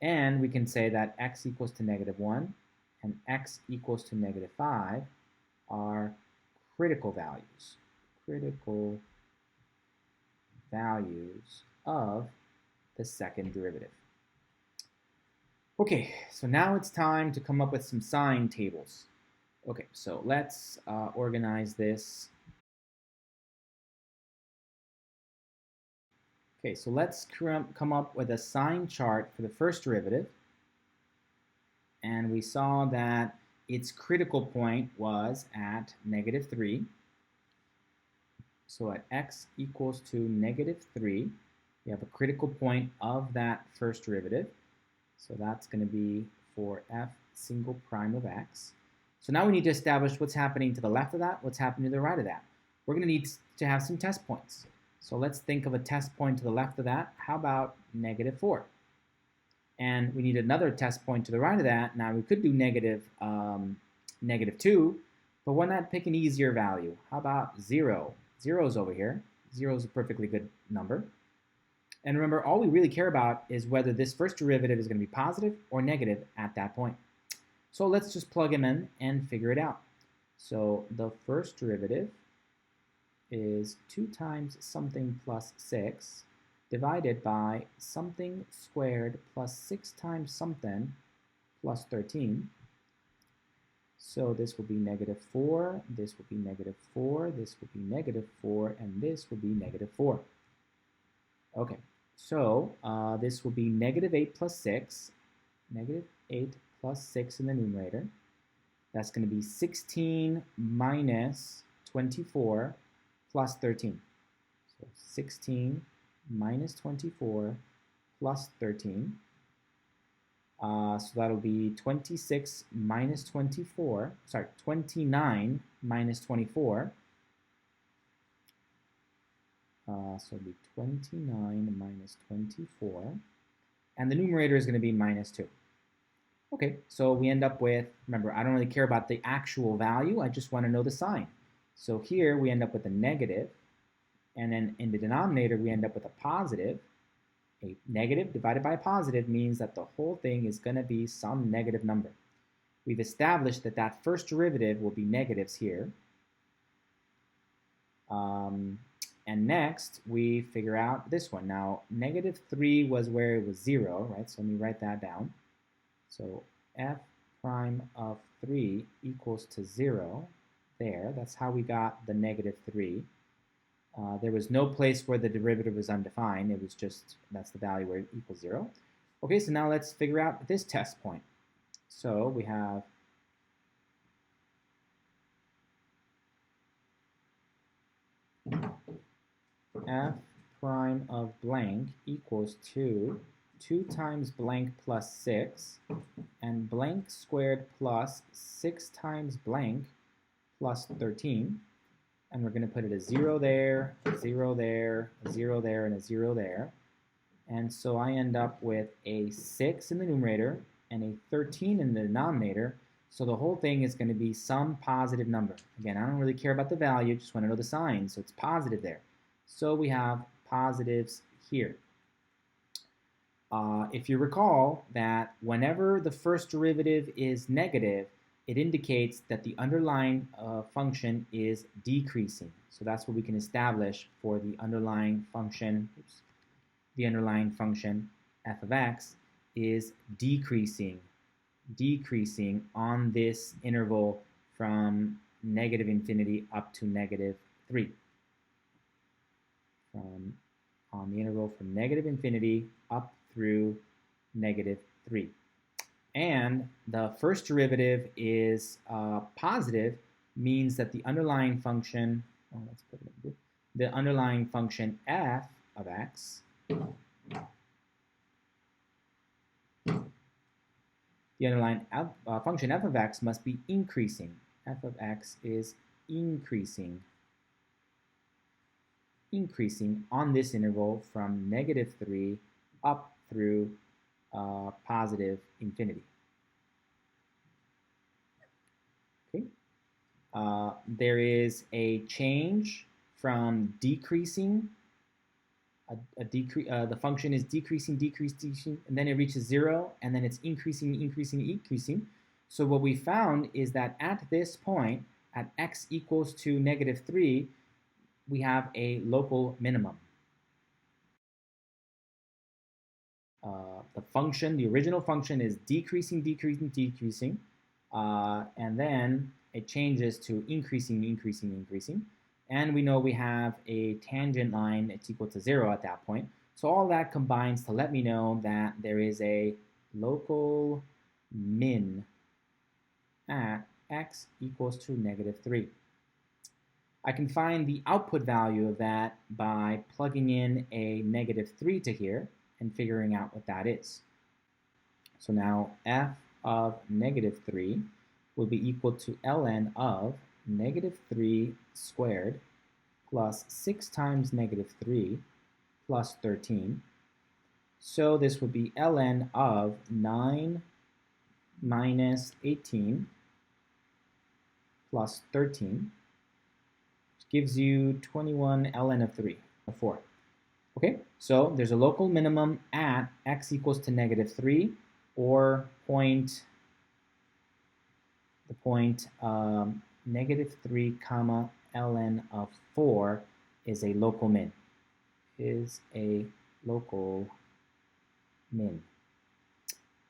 And we can say that x equals to -1 and x equals to -5 are critical values. Critical values of the second derivative. Okay, so now it's time to come up with some sign tables. Okay, so let's organize this. Okay, so let's come up with a sign chart for the first derivative. And we saw that its critical point was at -3. So at x equals to -3, we have a critical point of that first derivative. So that's going to be for f single prime of x. So now we need to establish what's happening to the left of that, what's happening to the right of that. We're going to need to have some test points. So let's think of a test point to the left of that. How about -4? And we need another test point to the right of that. Now we could do -2, but why not pick an easier value? How about 0? 0 is over here. 0 is a perfectly good number. And remember, all we really care about is whether this first derivative is going to be positive or negative at that point. So let's just plug them in and figure it out. So the first derivative is 2 times something plus 6 divided by something squared plus 6 times something plus 13. So this will be -4, this will be -4, this will be -4, and this will be -4. Okay, so this will be -8 plus 6, -8 plus 6 in the numerator. That's going to be 16 minus 24 plus 13. So 16 minus 24 plus 13. So that'll be 26 minus 24, sorry, 29 minus 24. So it'll be 29 minus 24. And the numerator is going to be -2. Okay, so we end up with, remember, I don't really care about the actual value, I just want to know the sign. So here we end up with a negative, and then in the denominator we end up with a positive. A negative divided by a positive means that the whole thing is going to be some negative number. We've established that that first derivative will be negatives here. And next, we figure out this one. Now, -3 was where it was 0, right? So let me write that down. So f prime of 3 equals to 0 there. That's how we got the -3. There was no place where the derivative was undefined. It was just, that's the value where it equals 0. Okay, so now let's figure out this test point. So we have f prime of blank equals to 2 times blank plus 6, and blank squared plus 6 times blank plus 13. And we're going to put it a 0 there, a 0 there, a 0 there, and a 0 there. And so I end up with a 6 in the numerator and a 13 in the denominator. So the whole thing is going to be some positive number. Again, I don't really care about the value, just want to know the sign. So it's positive there. So we have positives here. If you recall that whenever the first derivative is negative, it indicates that the underlying function is decreasing. So that's what we can establish for the underlying function. Oops, the underlying function f of x is decreasing on this interval from -infinity up to -3. On the interval from -infinity up through -3. And the first derivative is positive, means that the underlying function, the underlying function f of x, the underlying function f of x must be increasing. F of x is increasing on this interval from -3 up through positive infinity. Okay. There is a change from decreasing. The function is decreasing, and then it reaches 0, and then it's increasing. So what we found is that at this point, at x equals to -3, we have a local minimum. The original function is decreasing, and then it changes to increasing, and we know we have a tangent line that's equal to 0 at that point. So all that combines to let me know that there is a local min at x equals to -3. I can find the output value of that by plugging in a -3 to here and figuring out what that is. So now f of -3 will be equal to ln of -3 squared plus 6 times -3 plus 13. So this would be ln of 9 minus 18 plus 13, which gives you 21 ln of 4. Okay, so there's a local minimum at x equals to -3, or the point -3 comma ln of 4 is a local min.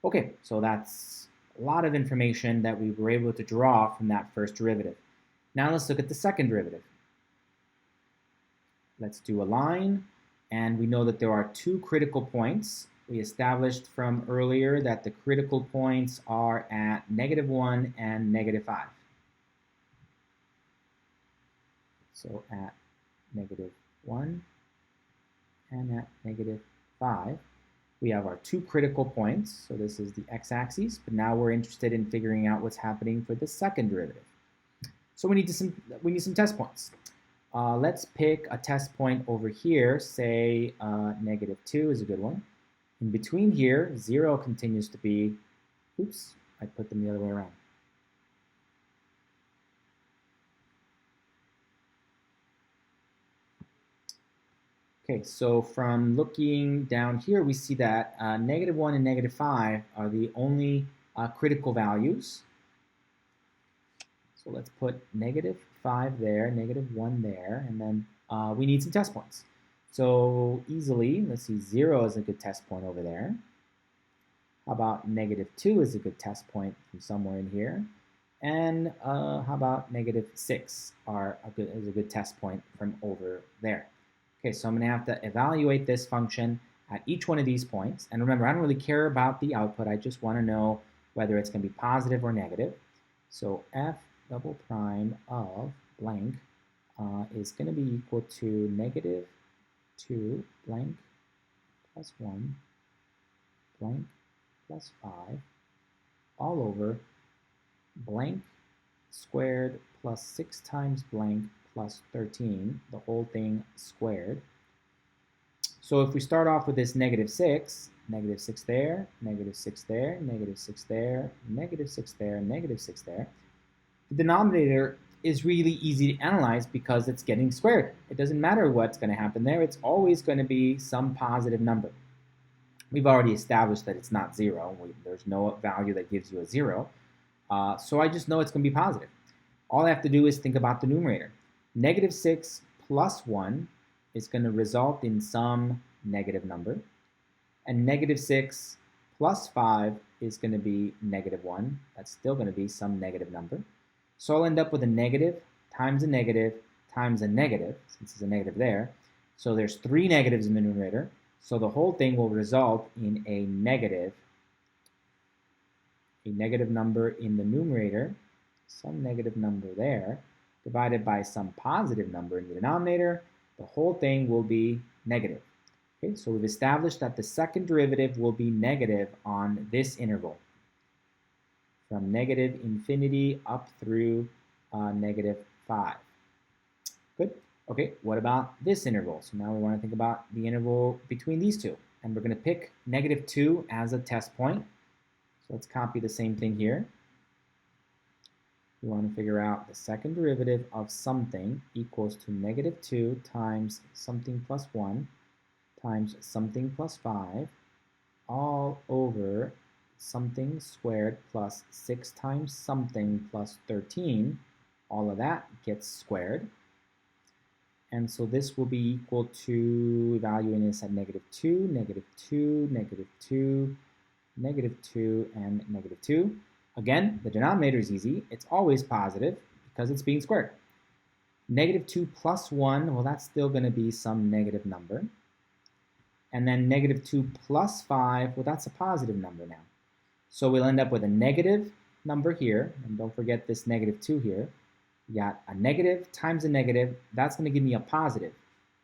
Okay, so that's a lot of information that we were able to draw from that first derivative. Now let's look at the second derivative. Let's do a line, and we know that there are two critical points. We established from earlier that the critical points are at -1 and -5. So at -1 and at -5, we have our two critical points. So this is the x-axis, but now we're interested in figuring out what's happening for the second derivative. So we need some test points. Let's pick a test point over here. Say -2 is a good one. In between here, 0 continues to be, oops, I put them the other way around. Okay, so from looking down here, we see that -1 and -5 are the only critical values. So let's put -5 there, -1 there, and then we need some test points. So easily, let's see, 0 is a good test point over there. How about -2 is a good test point from somewhere in here? And how about -6 is a good test point from over there? Okay, so I'm going to have to evaluate this function at each one of these points. And remember, I don't really care about the output. I just want to know whether it's going to be positive or negative. So f double prime of blank is going to be equal to -2 blank plus 1 blank plus 5 all over blank squared plus 6 times blank plus 13, the whole thing squared. So if we start off with this -6, -6 there, -6 there, -6 there, -6 there, -6 there, the denominator is really easy to analyze because it's getting squared. It doesn't matter what's going to happen there. It's always going to be some positive number. We've already established that it's not 0. There's no value that gives you a 0. So I just know it's going to be positive. All I have to do is think about the numerator. -6 plus 1 is going to result in some negative number. And -6 plus 5 is going to be -1. That's still going to be some negative number. So I'll end up with a negative times a negative times a negative, since there's a negative there. So there's 3 negatives in the numerator. So the whole thing will result in a negative number in the numerator, some negative number there, divided by some positive number in the denominator. The whole thing will be negative. Okay, so we've established that the second derivative will be negative on this interval, from -infinity up through -5. Good. Okay, what about this interval? So now we want to think about the interval between these two. And we're going to pick -2 as a test point. So let's copy the same thing here. We want to figure out the second derivative of something equals to -2 times something plus 1 times something plus 5 all over something squared plus 6 times something plus 13. All of that gets squared. And so this will be equal to, evaluating this at -2, -2, -2, -2, and -2. Again, the denominator is easy. It's always positive because it's being squared. -2 plus 1, well, that's still going to be some negative number. and then negative 2 plus 5, well, that's a positive number now. So we'll end up with a negative number here, and don't forget this negative 2 here. You got a negative times a negative, that's going to give me a positive,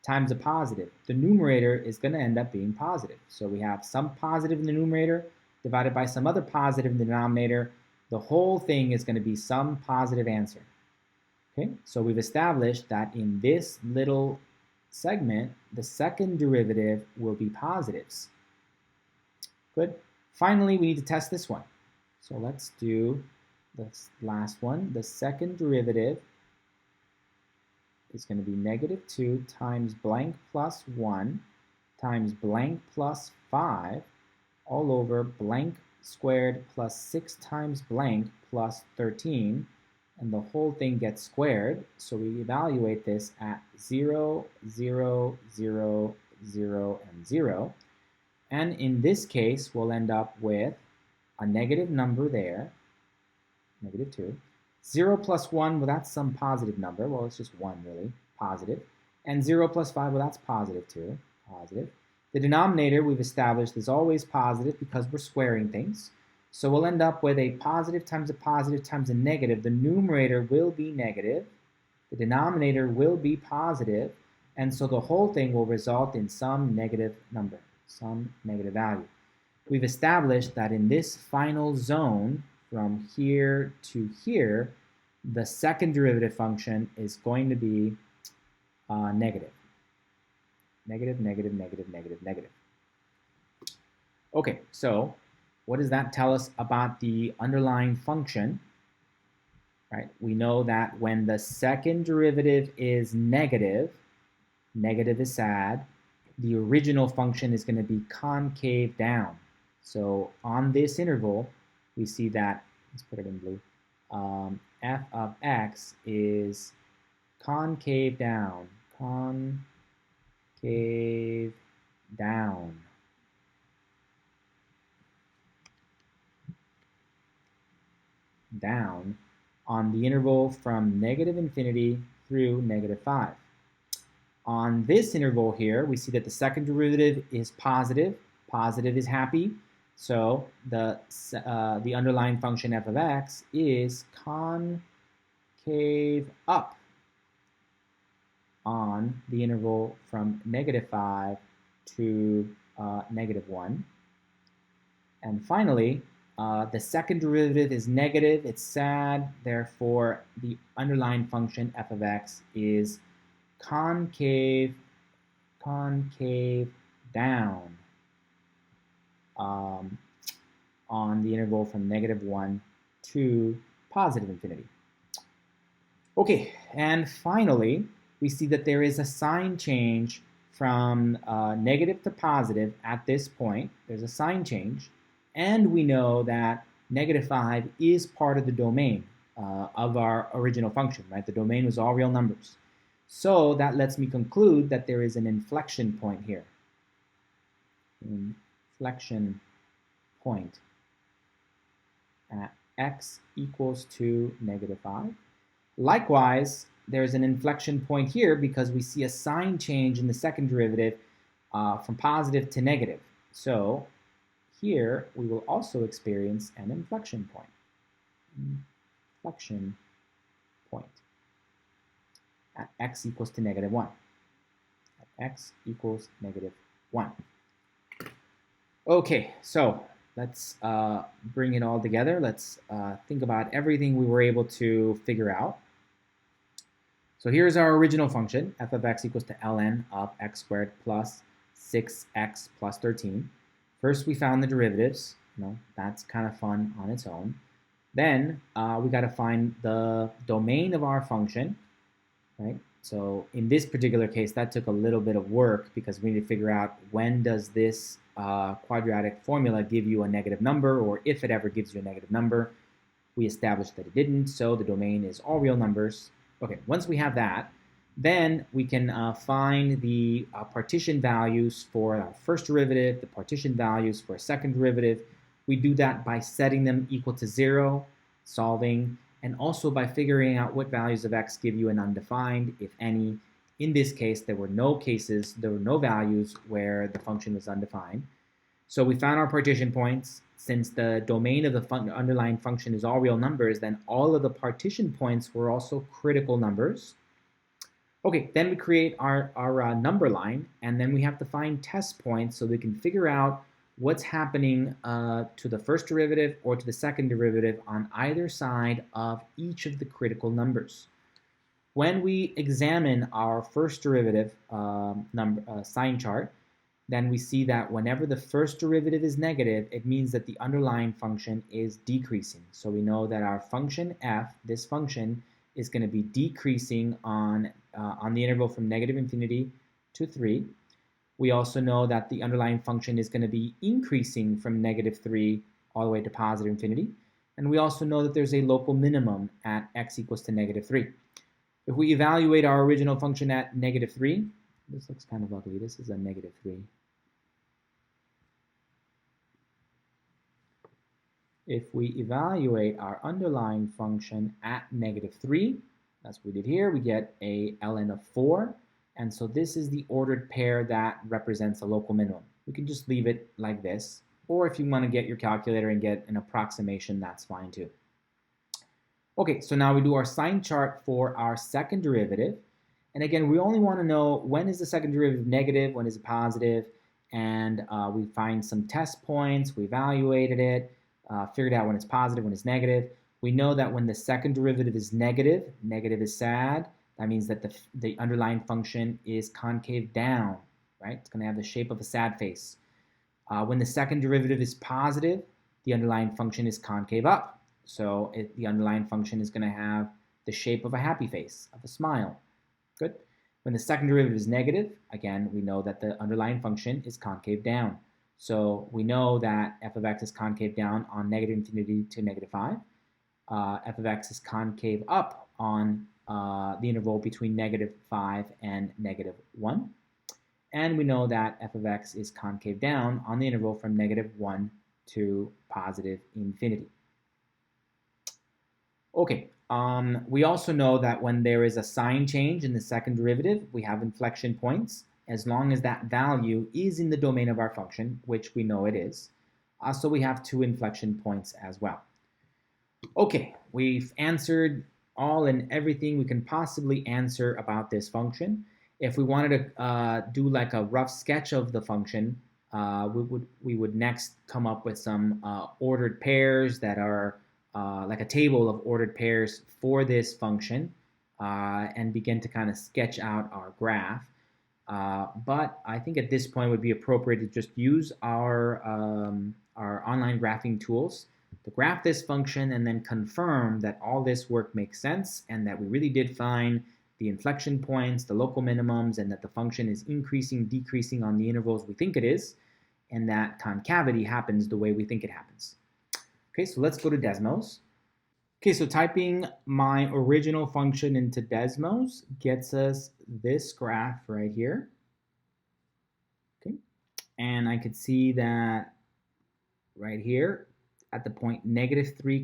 times a positive. The numerator is going to end up being positive. So we have some positive in the numerator divided by some other positive in the denominator. The whole thing is going to be some positive answer. Okay, so we've established that in this little segment, the second derivative will be positives. Good. Finally, we need to test this one. So let's do this last one. The second derivative is going to be negative 2 times blank plus 1 times blank plus 5 all over blank squared plus 6 times blank plus 13. And the whole thing gets squared, so we evaluate this at 0, 0, 0, 0, and 0. And in this case, we'll end up with a negative number there, negative 2. 0 plus 1, well, that's some positive number. Well, it's just 1, really, positive. And 0 plus 5, well, that's positive 2, positive. The denominator we've established is always positive because we're squaring things. So we'll end up with a positive times a negative. The numerator will be negative. The denominator will be positive. And so the whole thing will result in some negative number, some negative value. We've established that in this final zone, from here to here, the second derivative function is going to be negative. Negative, negative, negative, negative, negative. Okay, so what does that tell us about the underlying function? Right? We know that when the second derivative is negative, negative is sad, the original function is going to be concave down. So on this interval, we see that, let's put it in blue, f of x is concave down, concave down. Down on the interval from negative infinity through negative 5. On this interval here, we see that the second derivative is positive. Positive is happy. So the underlying function f of x is concave up on the interval from negative 5 to negative 1. And finally, the second derivative is negative, it's sad, therefore the underlying function f of x is concave down on the interval from negative 1 to positive infinity. Okay, and finally, we see that there is a sign change from negative to positive at this point. There's a sign change. And we know that negative 5 is part of the domain of our original function, right? The domain was all real numbers. So that lets me conclude that there is an inflection point here. Inflection point at x equals to negative 5. Likewise, there's an inflection point here because we see a sign change in the second derivative from positive to negative. So here, we will also experience an inflection point. Inflection point at x equals to negative 1. At x equals negative 1. Okay, so let's bring it all together. Let's think about everything we were able to figure out. So here's our original function, f of x equals to ln of x squared plus 6x plus 13. First, we found the derivatives. That's kind of fun on its own. Then we got to find the domain of our function, right? So in this particular case, that took a little bit of work because we need to figure out when does this quadratic formula give you a negative number, or if it ever gives you a negative number. We established that it didn't, so the domain is all real numbers. Okay, once we have that, then we can find the partition values for our first derivative, the partition values for a second derivative. We do that by setting them equal to 0, solving, and also by figuring out what values of x give you an undefined, if any, in this case, there were no cases, there were no values where the function was undefined. So we found our partition points. Since the domain of the underlying function is all real numbers, then all of the partition points were also critical numbers. Okay, then we create our number line, and then we have to find test points so we can figure out what's happening to the first derivative or to the second derivative on either side of each of the critical numbers. When we examine our first derivative sign chart, then we see that whenever the first derivative is negative, it means that the underlying function is decreasing. So we know that our function f, this function, is going to be decreasing on the interval from -infinity to 3. We also know that the underlying function is going to be increasing from -3 all the way to +infinity. And we also know that there's a local minimum at x equals to -3. If we evaluate our original function at -3, this looks kind of ugly. This is a -3. If we evaluate our underlying function at -3, that's what we did here, we get a ln of 4. And so this is the ordered pair that represents a local minimum. We can just leave it like this. Or if you want to get your calculator and get an approximation, that's fine too. Okay, so now we do our sign chart for our second derivative. And again, we only want to know when is the second derivative negative, when is it positive, and we find some test points, we evaluated it, figured out when it's positive, when it's negative. We know that when the second derivative is negative, negative is sad, that means that the underlying function is concave down, right? It's going to have the shape of a sad face. When the second derivative is positive, the underlying function is concave up. So the underlying function is going to have the shape of a happy face, of a smile. Good. When the second derivative is negative, again, we know that the underlying function is concave down. So we know that f of x is concave down on -infinity to -5. F of x is concave up on the interval between -5 and -1. And we know that f of x is concave down on the interval from -1 to +infinity. Okay, we also know that when there is a sign change in the second derivative, we have inflection points, as long as that value is in the domain of our function, which we know it is. So we have 2 inflection points as well. Okay, we've answered all and everything we can possibly answer about this function. If we wanted to do like a rough sketch of the function, we would next come up with some ordered pairs that are like a table of ordered pairs for this function and begin to kind of sketch out our graph. But I think at this point it would be appropriate to just use our online graphing tools to graph this function and then confirm that all this work makes sense and that we really did find the inflection points, the local minimums, and that the function is increasing, decreasing on the intervals we think it is, and that concavity happens the way we think it happens. Okay, so let's go to Desmos. Okay, so typing my original function into Desmos gets us this graph right here. Okay, and I could see that right here at the point -3,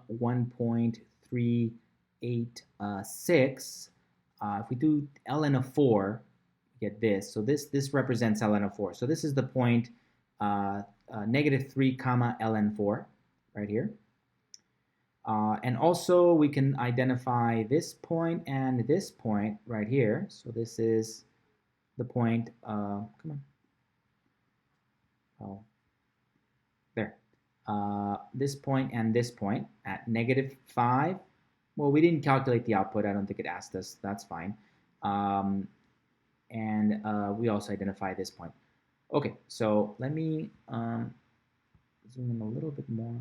1.386. If we do ln of 4, we get this. So this represents ln of 4. So this is the point -3, ln 4 right here. And also we can identify this point and this point right here. So this is the point, come on. Oh, there. This point and this point at -5. Well, we didn't calculate the output. I don't think it asked us. That's fine. And we also identify this point. Okay, so let me zoom in a little bit more.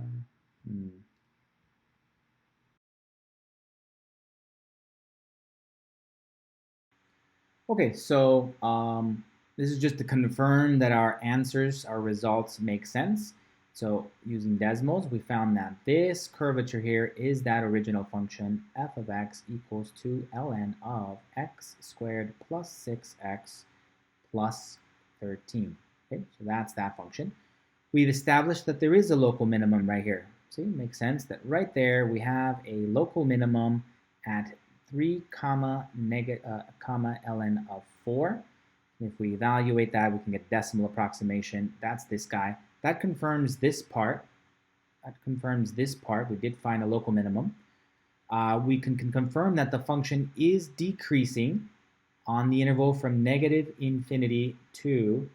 Okay, so this is just to confirm that our answers, our results make sense. So using Desmos, we found that this curvature here is that original function, f of x equals to ln of x squared plus 6x plus 13. Okay, so that's that function. We've established that there is a local minimum right here. See, it makes sense that right there we have a local minimum at 3 comma ln of 4. If we evaluate that, we can get decimal approximation. That's this guy. That confirms this part. We did find a local minimum. We can confirm that the function is decreasing on the interval from -infinity to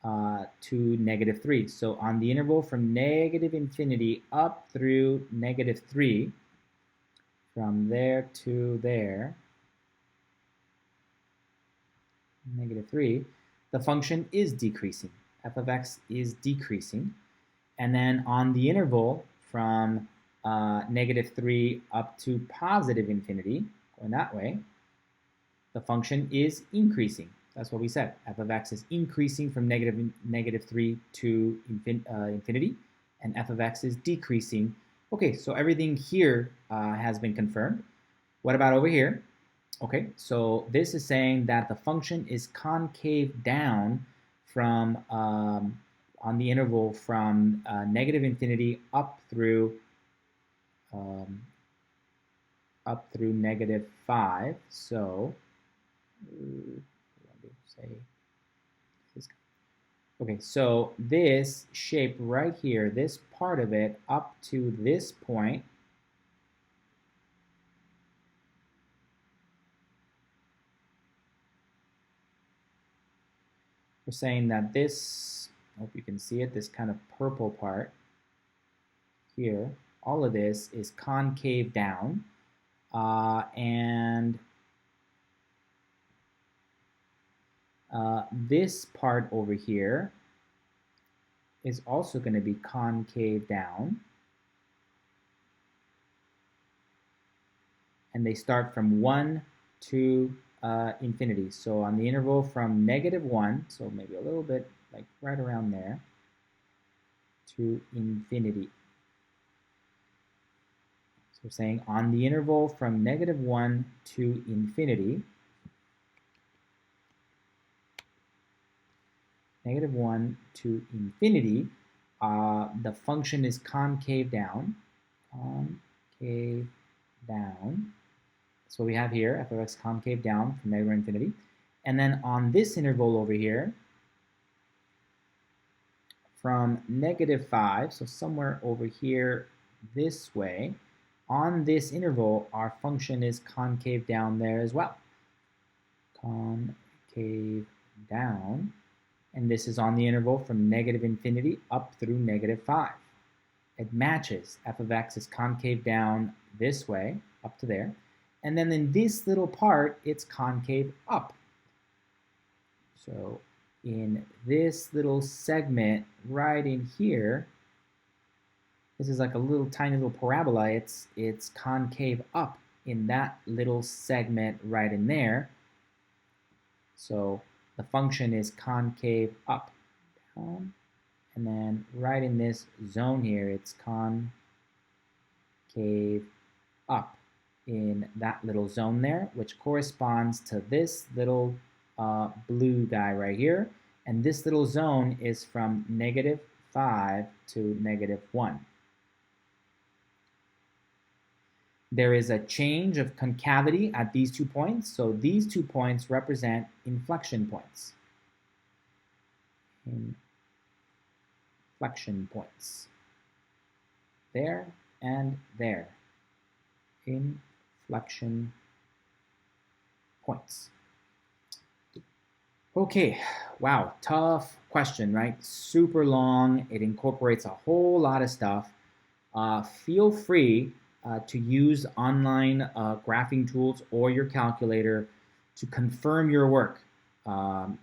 -3. So on the interval from -infinity up through -3, from there to there, -3, the function is decreasing. F of x is decreasing. And then on the interval from -3 up to +infinity, going that way, the function is increasing. That's what we said. F of x is increasing from -3 to infinity, and f of x is decreasing. Okay, so everything here has been confirmed. What about over here? Okay, so this is saying that the function is concave down from on the interval from -infinity up through -5. So okay, so this shape right here, this part of it up to this point, we're saying that this, I hope you can see it, this kind of purple part here, all of this is concave down, and this part over here is also going to be concave down, and they start from 1 to infinity. So on the interval from -1, so maybe a little bit like right around there, to infinity. So we're saying on the interval from -1 to infinity, -1 to infinity, the function is concave down. Concave down. So we have here f of x concave down from -1 to infinity. And then on this interval over here, from -5, so somewhere over here this way, on this interval, our function is concave down there as well. Concave down. And this is on the interval from -infinity up through -5. It matches. F of x is concave down this way, up to there. And then in this little part, it's concave up. So in this little segment right in here, this is like a little tiny little parabola. It's concave up in that little segment right in there. So the function is concave up, down, and then right in this zone here, it's concave up in that little zone there, which corresponds to this little blue guy right here. And this little zone is from -5 to -1. There is a change of concavity at these 2 points. So these 2 points represent inflection points. Inflection points. There and there. Inflection points. Okay, wow, tough question, right? Super long. It incorporates a whole lot of stuff. Feel free to use online graphing tools or your calculator to confirm your work.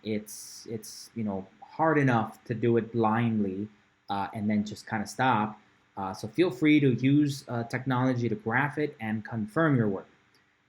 It's hard enough to do it blindly and then just kind of stop. So feel free to use technology to graph it and confirm your work.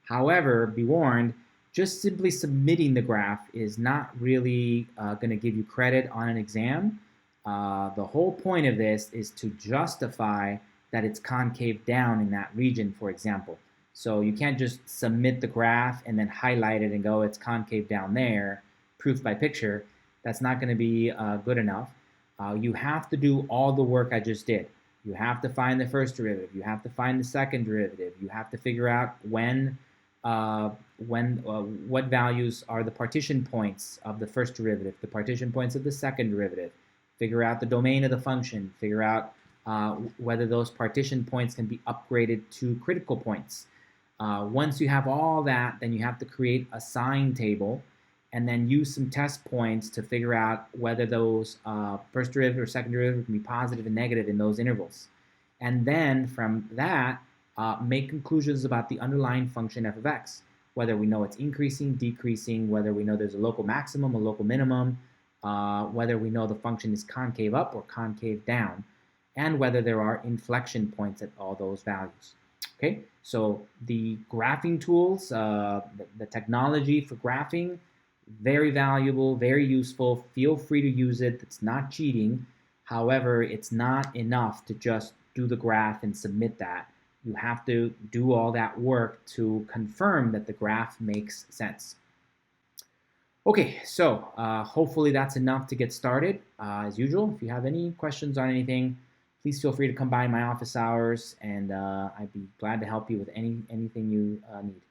However, be warned, just simply submitting the graph is not really going to give you credit on an exam. The whole point of this is to justify that it's concave down in that region, for example. So you can't just submit the graph and then highlight it and go, it's concave down there, proof by picture. That's not going to be good enough. You have to do all the work I just did. You have to find the first derivative. You have to find the second derivative. You have to figure out when what values are the partition points of the first derivative, the partition points of the second derivative, figure out the domain of the function, figure out whether those partition points can be upgraded to critical points. Once you have all that, then you have to create a sign table and then use some test points to figure out whether those first derivative or second derivative can be positive and negative in those intervals. And then from that, make conclusions about the underlying function f of x, whether we know it's increasing, decreasing, whether we know there's a local maximum, a local minimum, whether we know the function is concave up or concave down, and whether there are inflection points at all those values. Okay, so the graphing tools, the technology for graphing, very valuable, very useful. Feel free to use it. It's not cheating. However, it's not enough to just do the graph and submit that. You have to do all that work to confirm that the graph makes sense. Okay, so hopefully that's enough to get started. As usual, if you have any questions on anything, please feel free to come by my office hours, and I'd be glad to help you with anything you need.